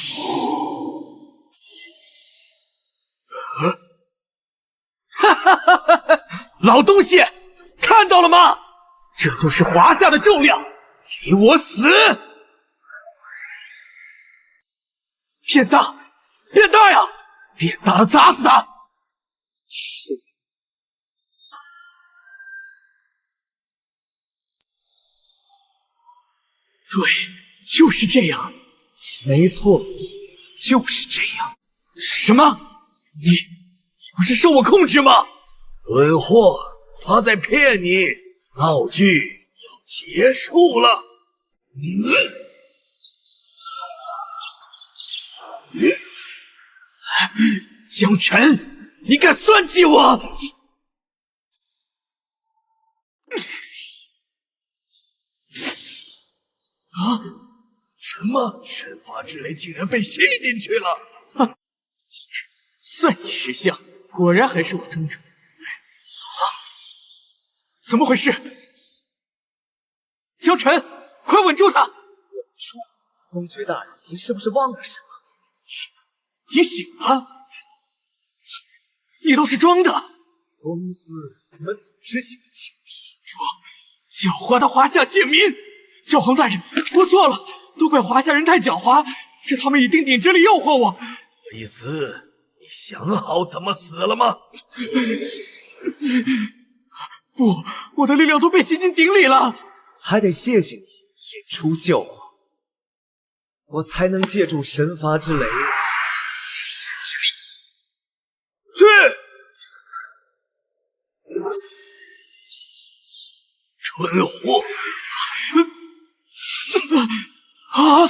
老东西，看到了吗？这就是华夏的重量，给我死！变大，变大呀！变大了，砸死他！是。对，就是这样。没错，就是这样。什么？你不是受我控制吗？蠢货，他在骗你，闹剧要结束了。江辰，你敢算计我？啊！什么？神法之雷竟然被吸进去了！哼，机智，算你识相，果然还是我忠诚。啊！怎么回事？江辰，快稳住他！稳住！公爵大人，您是不是忘了什么？你醒了？你都是装的！公司，你们总是喜欢轻敌。狡猾的华夏贱民！教皇大人，我错了，都怪华夏人太狡猾，是他们以定鼎之力诱惑我。伊斯，你想好怎么死了吗？不，我的力量都被吸进鼎里了。还得谢谢你演出教皇，我才能借助神罚之雷。去！蠢货！啊！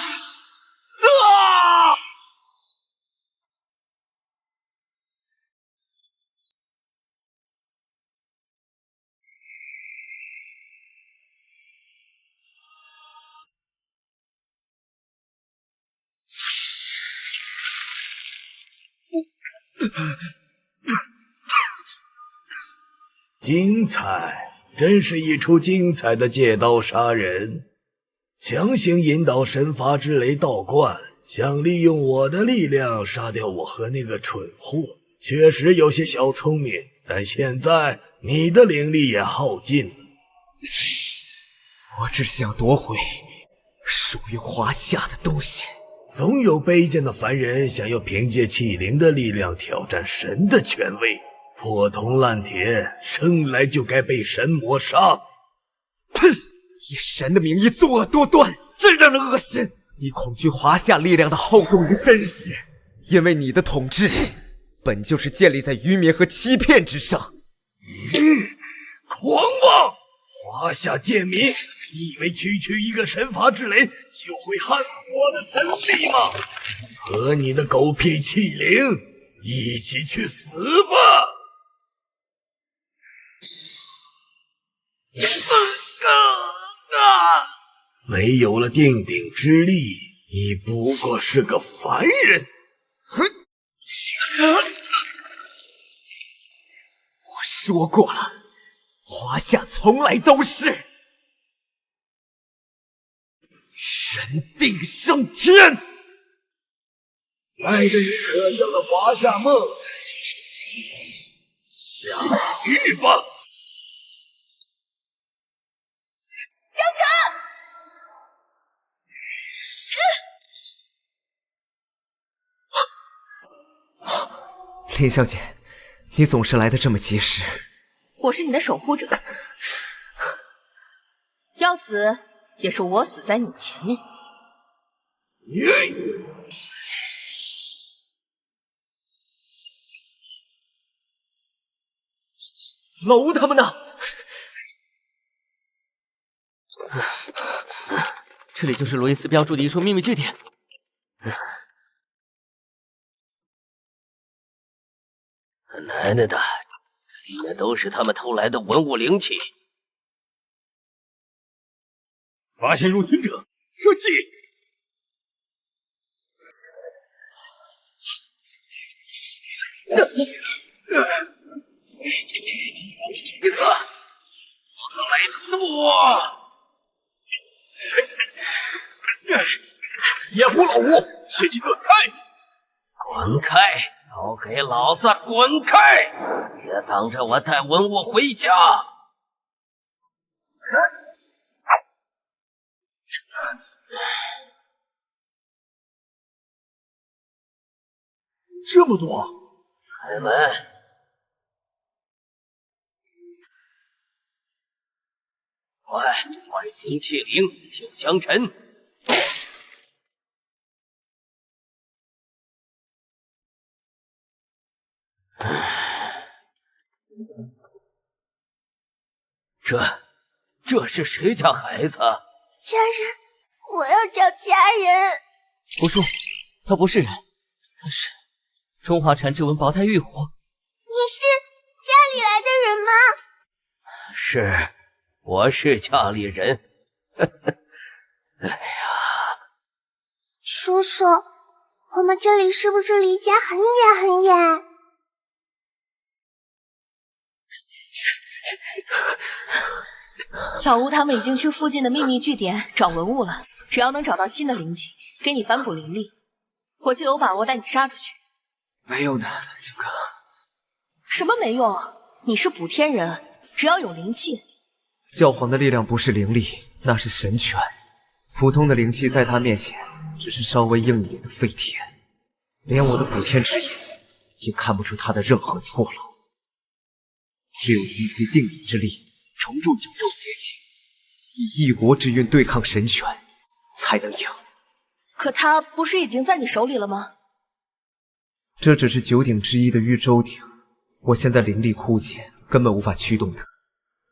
精彩，真是一出精彩的借刀杀人。强行引导神罚之雷道观，想利用我的力量杀掉我和那个蠢货，确实有些小聪明。但现在你的灵力也耗尽了。我只想夺回属于华夏的东西。总有卑贱的凡人想要凭借器灵的力量挑战神的权威，破铜烂铁，生来就该被神抹杀。哼！以神的名义作恶多端，真让人恶心。你恐惧华夏力量的厚重与真实，因为你的统治本就是建立在愚民和欺骗之上。狂妄！华夏贱民，你以为区区一个神罚之雷就会撼死我的神力吗？和你的狗屁器灵一起去死吧！没有了定鼎之力，你不过是个凡人。我说过了，华夏从来都是神定胜天。带着你可笑的华夏梦下狱吧！江辰，林小姐，你总是来得这么及时。我是你的守护者，要死也是我死在你前面。老吴他们呢？这里就是罗伊斯标注的一处秘密据点。他奶奶的，这里面都是他们偷来的文物灵器。发现入侵者，射击！一个，我来多！掩护老吴，切记滚开！滚开！都给老子滚开！别挡着我带文物回家！这么多！开门！快，唤醒器灵，救江辰！这是谁家孩子？家人，我要找家人。胡说，他不是人，他是中华禅之纹薄胎玉火。你是家里来的人吗？是，我是家里人。哎呀，叔叔，我们这里是不是离家很远很远？老吴他们已经去附近的秘密据点找文物了，只要能找到新的灵器，给你反哺灵力，我就有把握带你杀出去。没有的，金哥。什么没用？你是补天人，只要有灵气。教皇的力量不是灵力，那是神权。普通的灵气在他面前，只是稍微硬一点的废铁。连我的补天之眼也看不出他的任何错漏。只有集齐定力之力，重铸九州结界，以一国之运对抗神权，才能赢。可他不是已经在你手里了吗？这只是九鼎之一的玉州鼎，我现在灵力枯竭，根本无法驱动它，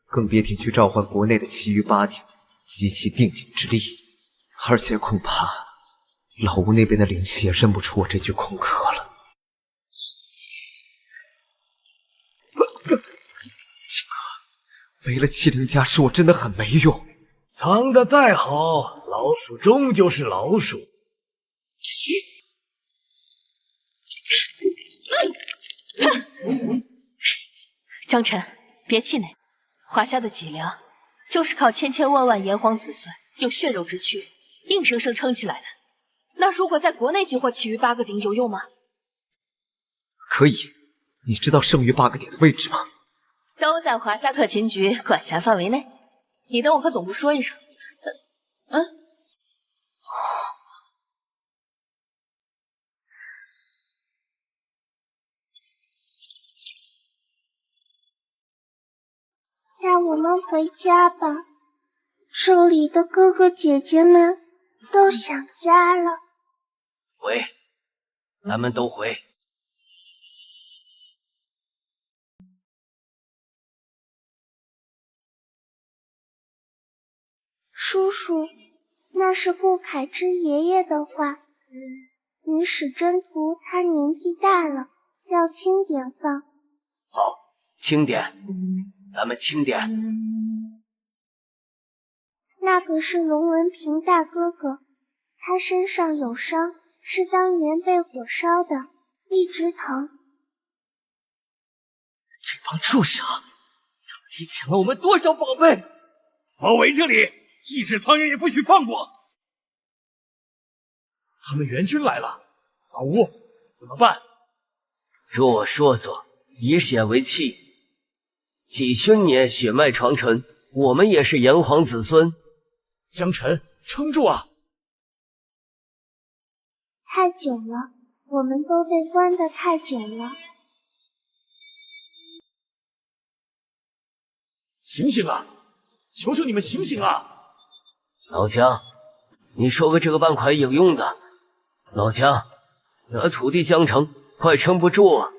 更别提去召唤国内的其余8鼎，集其定鼎之力。而且恐怕老吴那边的灵气也认不出我这具空壳了。没了器灵加持，我真的很没用。藏得再好，老鼠终究是老鼠。江辰，别气馁，华夏的脊梁就是靠千千万万炎黄子孙用血肉之躯硬生生撑起来的。那如果在国内激活其余8个鼎有用吗？可以。你知道剩余8个点的位置吗？都在华夏特勤局管辖范围内，你等我和总部说一声。带我们回家吧，这里的哥哥姐姐们都想家了。回，咱们都回。叔叔，那是顾恺之爷爷的话。女使真图他年纪大了，要清点放。好，清点，咱们清点。那个是龙文平大哥哥，他身上有伤，是当年被火烧的，一直疼。这帮畜生，到底抢了我们多少宝贝？包围这里！一只苍蝇也不许放过！他们援军来了，老吴怎么办？若说作以血为契，几千年血脉传承，我们也是炎黄子孙。江辰，撑住啊！太久了，我们都被关得太久了。醒醒啊！求求你们醒醒啊！老姜，你说个这个半块有用的。老姜，那土地江城快撑不住了。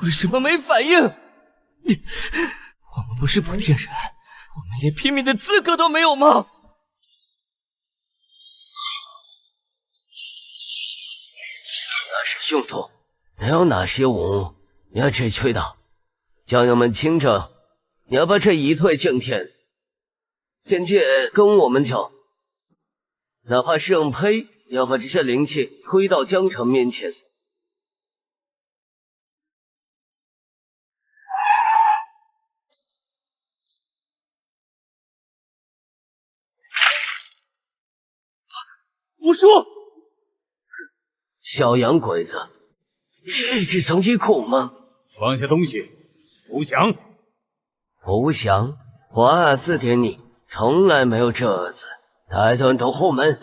为什么没反应？我们不是补天人，我们连拼命的资格都没有吗？那是用途，能有哪些武你要只吹的？将友们听着，你要把这一退敬天，天界跟我们讲，哪怕是用胚，要把这些灵气推到江城面前。不说，小洋鬼子，是只层级库吗？放下东西，投降！投降？华字典里从来没有这字。带断斗后门，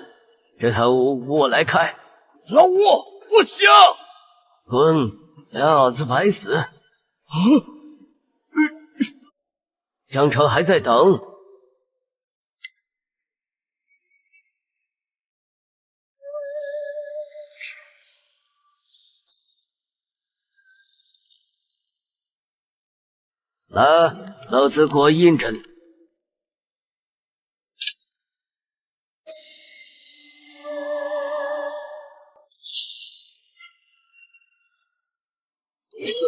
这条我来开。老吴，不行！滚，老子白死！江城还在等。来，老子过印证。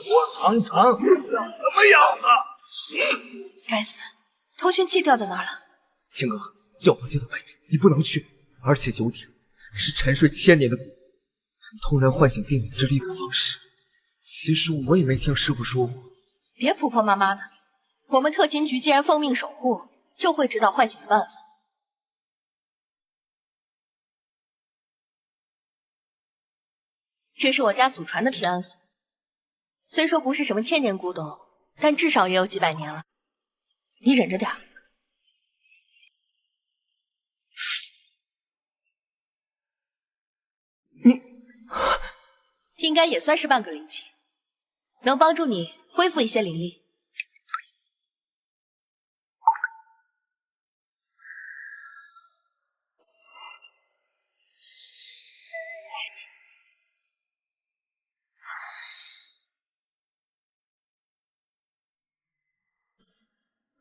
躲藏藏，像什么样子？该死，通讯器掉在哪儿了？青哥，教皇就在外面，你不能去。而且九鼎是沉睡1000年的古物，通人唤醒定眼之力的方式，其实我也没听师傅说过。别婆婆妈妈的，我们特勤局既然奉命守护，就会知道唤醒的办法。这是我家祖传的平安符，虽说不是什么1000年古董，但至少也有几百年了。你忍着点儿。应该也算是半个灵气，能帮助你恢复一些灵力。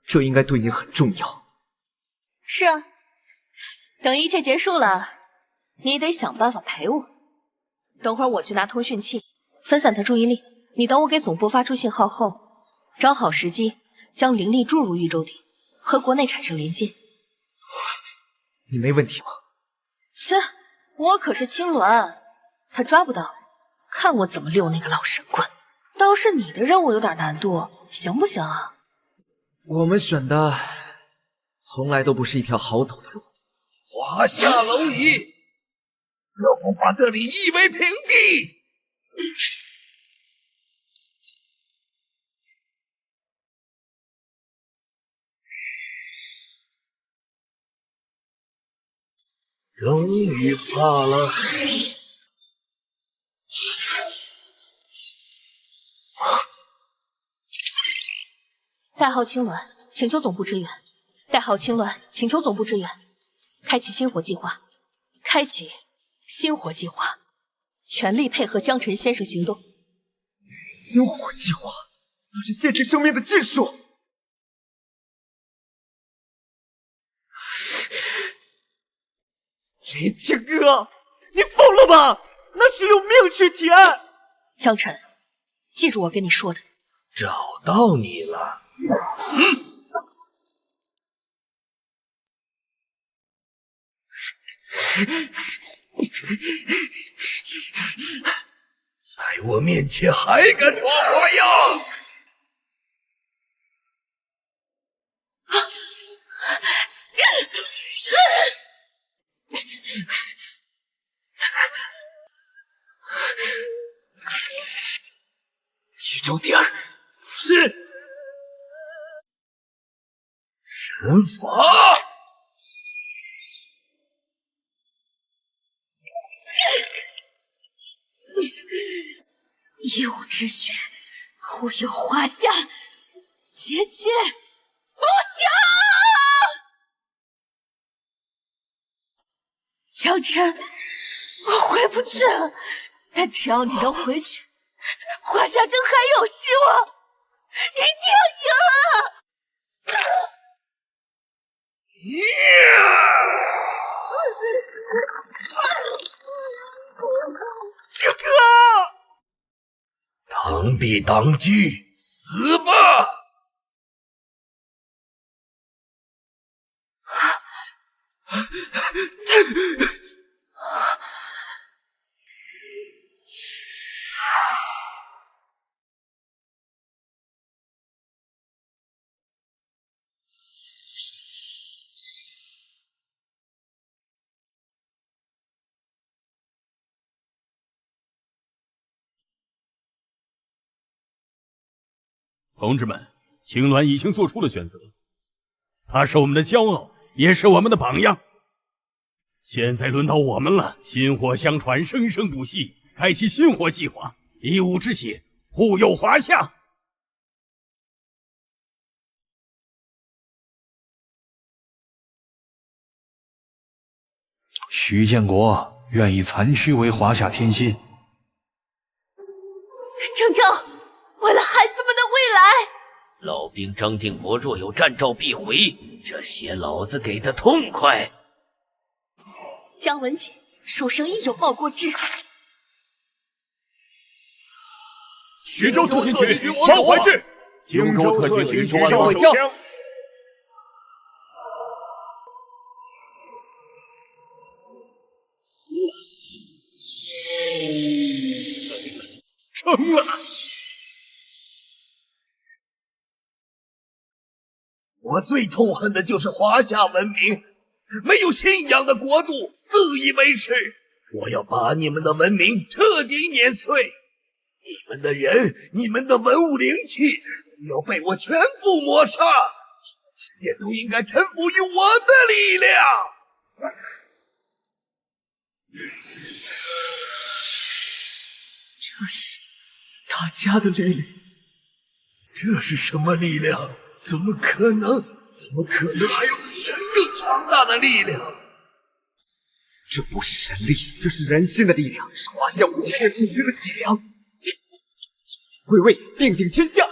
这应该对你很重要。是啊，等一切结束了，你得想办法陪我。等会儿我去拿通讯器，分散他注意力。你等我给总部发出信号后，找好时机将灵力注入玉州鼎，和国内产生连接。你没问题吗？切，我可是青鸾，他抓不到，看我怎么溜那个老神棍。倒是你的任务有点难度，行不行啊？我们选的从来都不是一条好走的路。华夏蝼蚁，要不把这里夷为平地！终于怕了。代号青鸾，请求总部支援。代号青鸾，请求总部支援。开启星火计划，开启星火计划，全力配合江辰先生行动。星火计划，那是限制生命的禁术。林青哥，你疯了吧？那是用命去填。江辰，记住我跟你说的。找到你了。在我面前还敢耍花样！宇宙鼎是神法。一舞之血，护佑华夏，姐姐不行！江辰，我回不去了，但只要你能回去，华夏真还有希望，一定要赢啊！这个螳臂当车，死吧！同志们，青鸾已经做出了选择，他是我们的骄傲，也是我们的榜样。现在轮到我们了，薪火相传，生生不息，开启薪火计划，以武之血护佑华夏。徐建国愿以残躯为华夏天心。铮铮，为了孩子们的未来，老兵张定国若有战诏必回，这血老子给的痛快。姜文锦，书生亦有报国之。徐州特勤群方怀志，荆州特勤群赵伟江。成了！我最痛恨的就是华夏文明，没有信仰的国度，自以为是。我要把你们的文明彻底碾碎，你们的人，你们的文物灵气要被我全部抹杀，世界都应该臣服于我的力量。这是大家的力量。这是什么力量？怎么可能？怎么可能还有比神更强大的力量？这不是神力，这是人心的力量，是华夏5000年复兴的脊梁。归位，定鼎天下。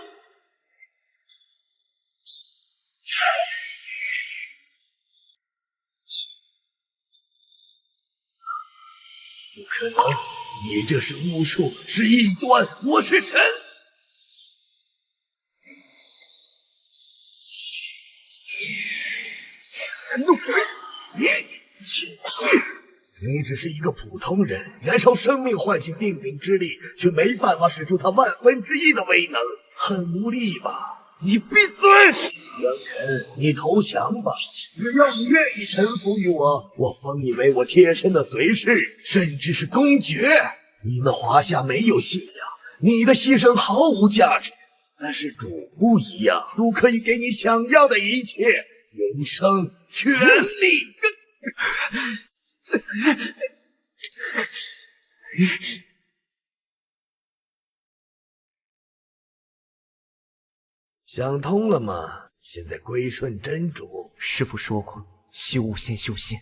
不可能！你这是巫术，是异端，我是神。神怒鬼！你只是一个普通人，燃烧生命唤醒定鼎之力，却没办法使出他1/1000的威能，很无力吧？你闭嘴！江晨，你投降吧！只要你愿意臣服于我，我封你为我贴身的随侍，甚至是公爵。你们华夏没有信仰，你的牺牲毫无价值。但是主不一样，主可以给你想要的一切，永生、权力。想通了吗？现在归顺真主。师父说过，修武先修仙。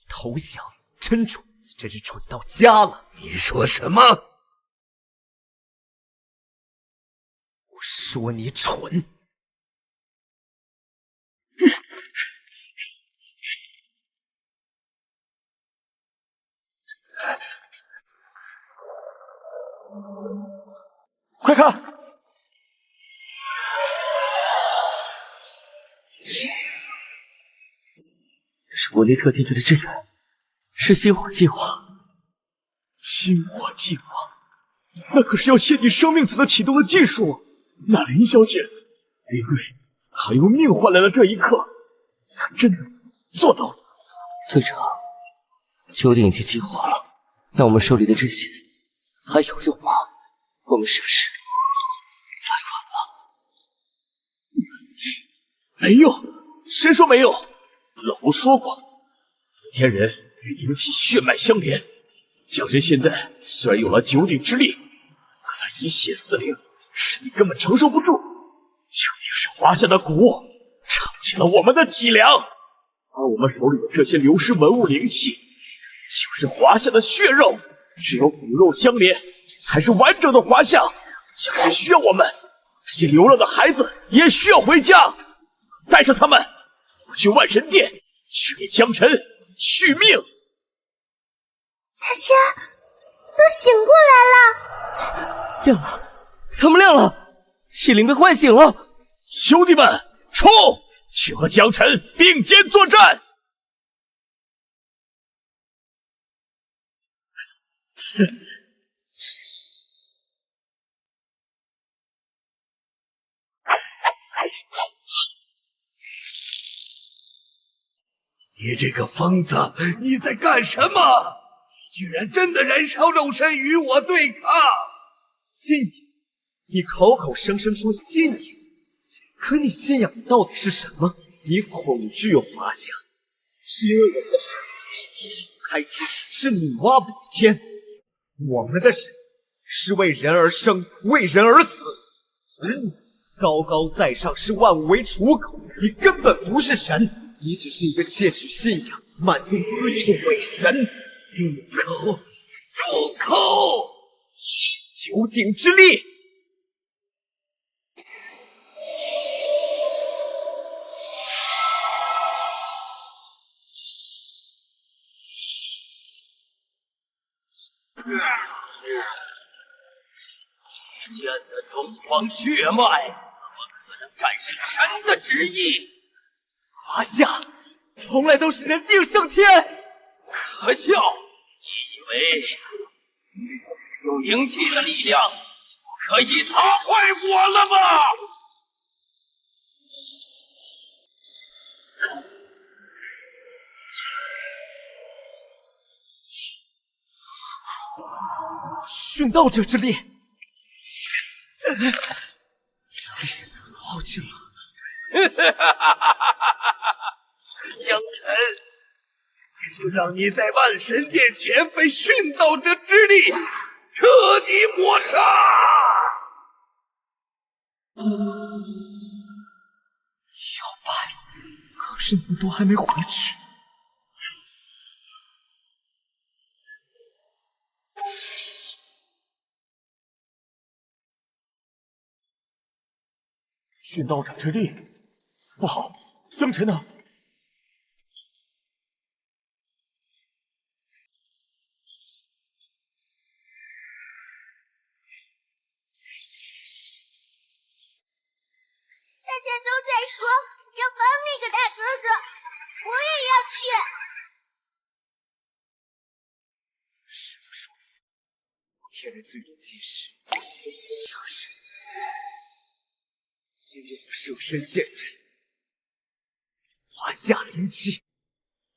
投降真主，你真是蠢到家了！你说什么？我说你蠢！快看！这是国内特勤局的支援，是星火计划。心火计划，那可是要献祭生命才能启动的技术。那林小姐，林睿，她用命换来了这一刻，她真的做到了。队长，九鼎已经激活了，那我们手里的这些还有用吗？我们是不是来晚了？没用，谁说没用？老吴说过，补天人与灵气血脉相连。江真现在虽然有了九鼎之力，可他以血四灵，身体根本承受不住。九鼎是华夏的骨，撑起了我们的脊梁，而我们手里的这些流失文物灵气，就是华夏的血肉。只有骨肉相连，才是完整的华夏。江真需要我们，这些流浪的孩子也需要回家。带上他们，我去万神殿，去给江晨续命。大家都醒过来了，亮了，他们亮了，气灵被唤醒了。兄弟们，冲！去和江晨并肩作战！你这个疯子，你在干什么？你居然真的燃烧肉身与我对抗！信仰？你口口声声说信仰，可你信仰的到底是什么？你恐惧华夏，是因为我们的神是地狱开天，是女娲补天。我们的神是为人而生，为人而死。而你高高在上，视万物为刍狗，你根本不是神。你只是一个窃取信仰、满足私欲的伪神！住口！住口！九鼎之力！剑的东方血脉，怎么可能战胜神的旨意？华夏从来都是人定胜天，可笑！你以为有灵气的力量就可以打坏我了吗？殉道者之力，好近了！江晨，就让你在万神殿前被殉道者之力彻底抹杀！要败了，可是你们都还没回去。殉道者之力，不好！江晨呢？大家都在说要帮那个大哥哥，我也要去。师父说，补天人最终进士就是今日我舍身献阵，华夏灵气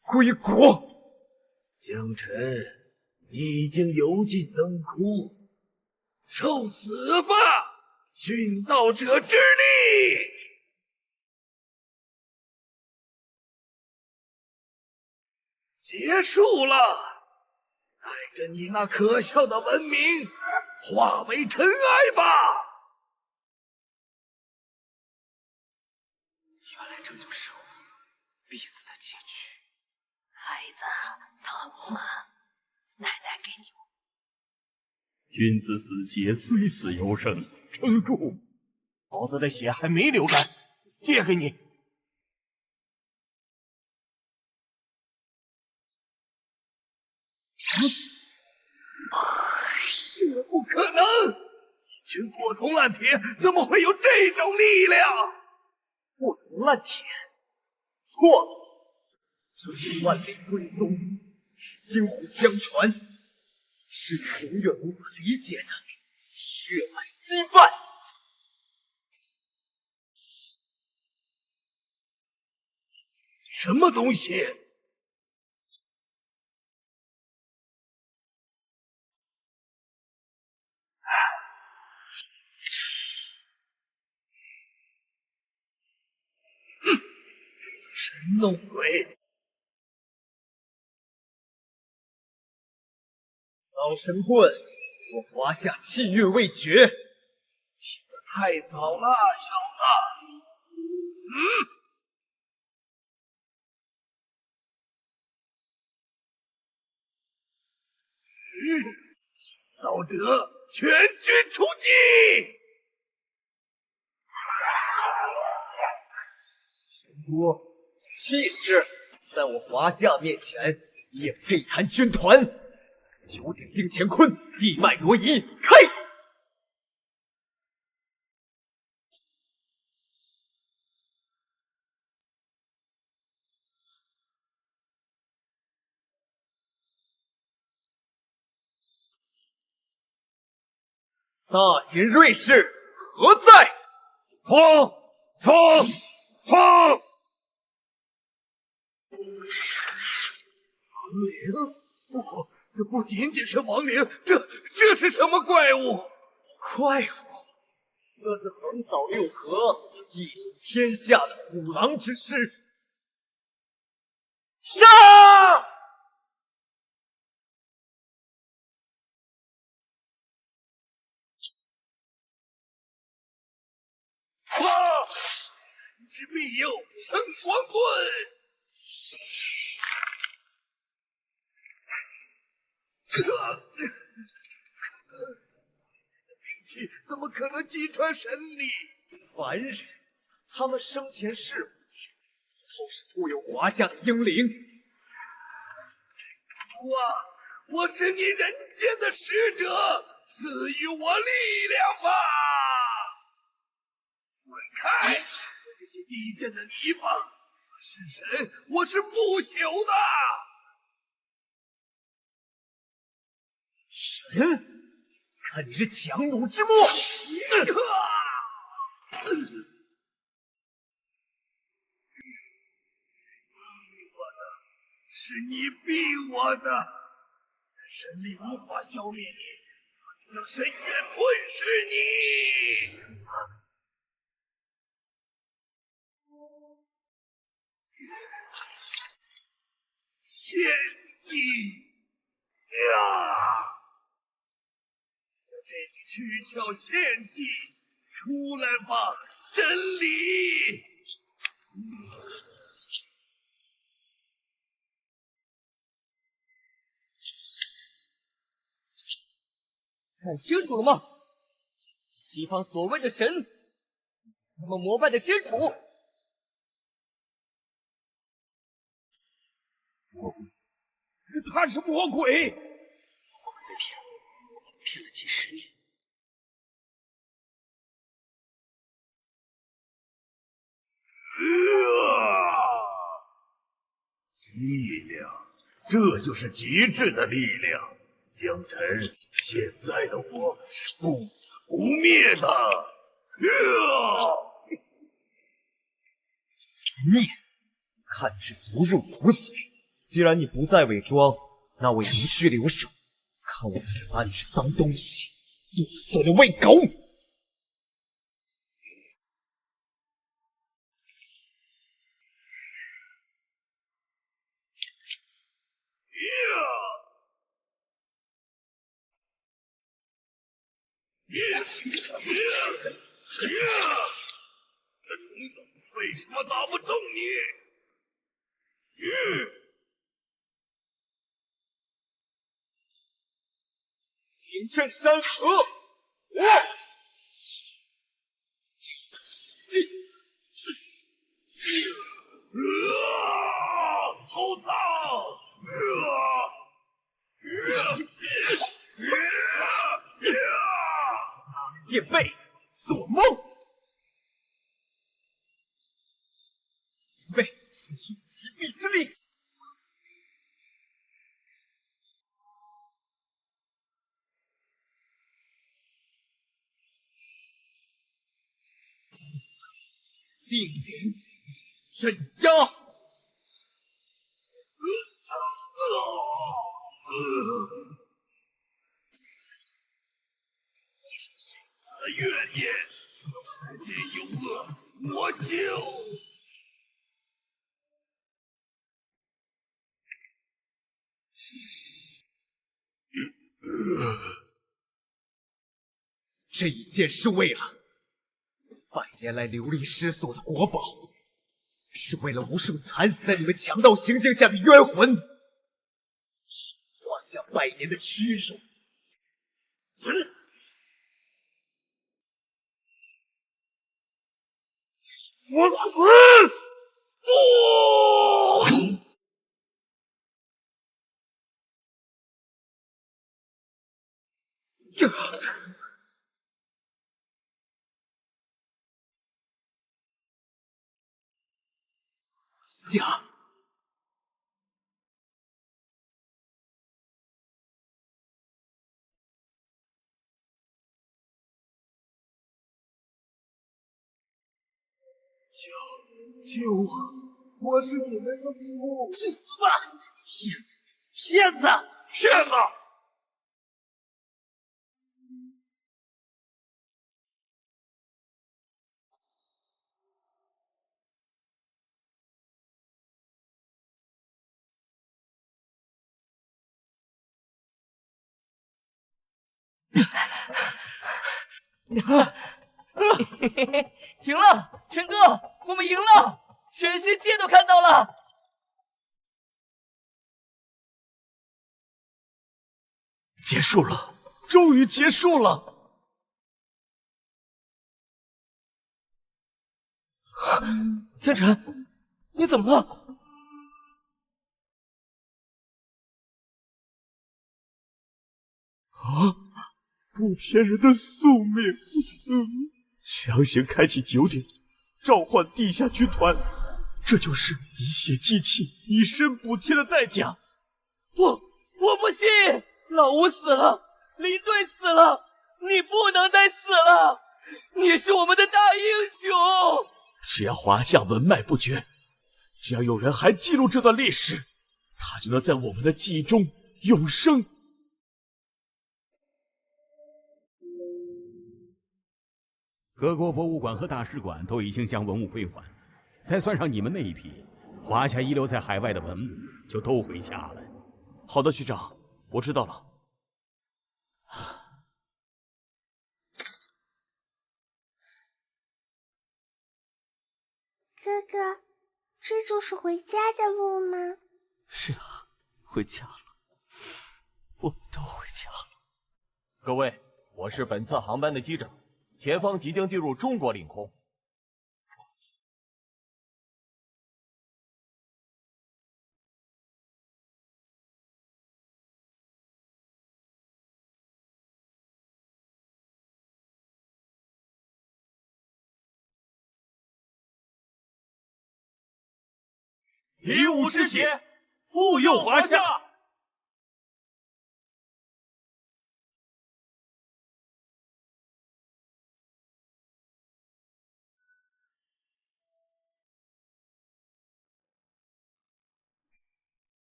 归国。江晨，你已经油尽灯枯，受死吧，殉道者之力！结束了，带着你那可笑的文明，化为尘埃吧！原来这就是我必死的结局。孩子，疼吗？奶奶给你。君子死节，虽死犹生，撑住！老子的血还没流干，借给你。这不可能！一群破铜烂铁怎么会有这种力量？破铜烂铁？错了，这是万灵归宗，是薪火相传，是你永远无法理解的血脉羁绊。什么东西？神弄鬼！刀神棍，我华夏气运未绝，起得太早了，小子。道者，全军出击！多气势，在我华夏面前也配谈军团？9点定乾坤，地脉罗夷，开！大秦瑞士何在？冲！亡灵？不，这不仅仅是亡灵，这是什么怪物？怪物？这是横扫六合、一统天下的虎狼之师。上！神之庇佑，圣光棍！兵器怎么可能击穿神力？凡人，他们生前是武士，死后是护佑华夏的英灵。我是你人间的使者，赐予我力量吧！滚开！这些低贱的泥巴！我是神，我是不朽的。神，看你是强弩之末！是你逼我的，神力无法消灭你，我就让深渊吞噬你！献祭呀！在这里取巧献祭，出来吧，真理！看清楚了吗？西方所谓的神，他们膜拜的真主。他是魔鬼！我们被骗了，骗了几十年。力量，这就是极致的力量。江辰，现在的我是不死不灭的。孽，看你是毒入骨髓。既然你不再伪装，那我也无需留手。看我怎么把你是脏东西剁碎了喂狗！这虫子为什么打不中你？临阵山河，我记。好烫！垫背，做梦！前辈，你是一臂之力。定点镇压。愿念，世界有恶，我就。这一剑是为了100年来流离失所的国宝，是为了无数惨死在你们强盗行径下的冤魂，是华夏100年的屈辱。我滚！假！救我！我是你们的父！去死吧！骗子！骗子！骗子！赢了，陈哥，我们赢了，全世界都看到了。结束了，终于结束了。江晨，你怎么了？啊！不天人的宿命，强行开启9点，召唤地下军团，这就是以血祭气、以身补天的代价。不，我不信！老吴死了，林队死了，你不能再死了！你是我们的大英雄！只要华夏文脉不绝，只要有人还记录这段历史，他就能在我们的记忆中永生。各国博物馆和大使馆都已经将文物归还，再算上你们那一批，华夏遗留在海外的文物就都回家了。好的，局长，我知道了。哥哥，这就是回家的路吗？是啊，回家了，我们都回家了。各位，我是本次航班的机长，前方即将进入中国领空。以武之血，护佑华夏。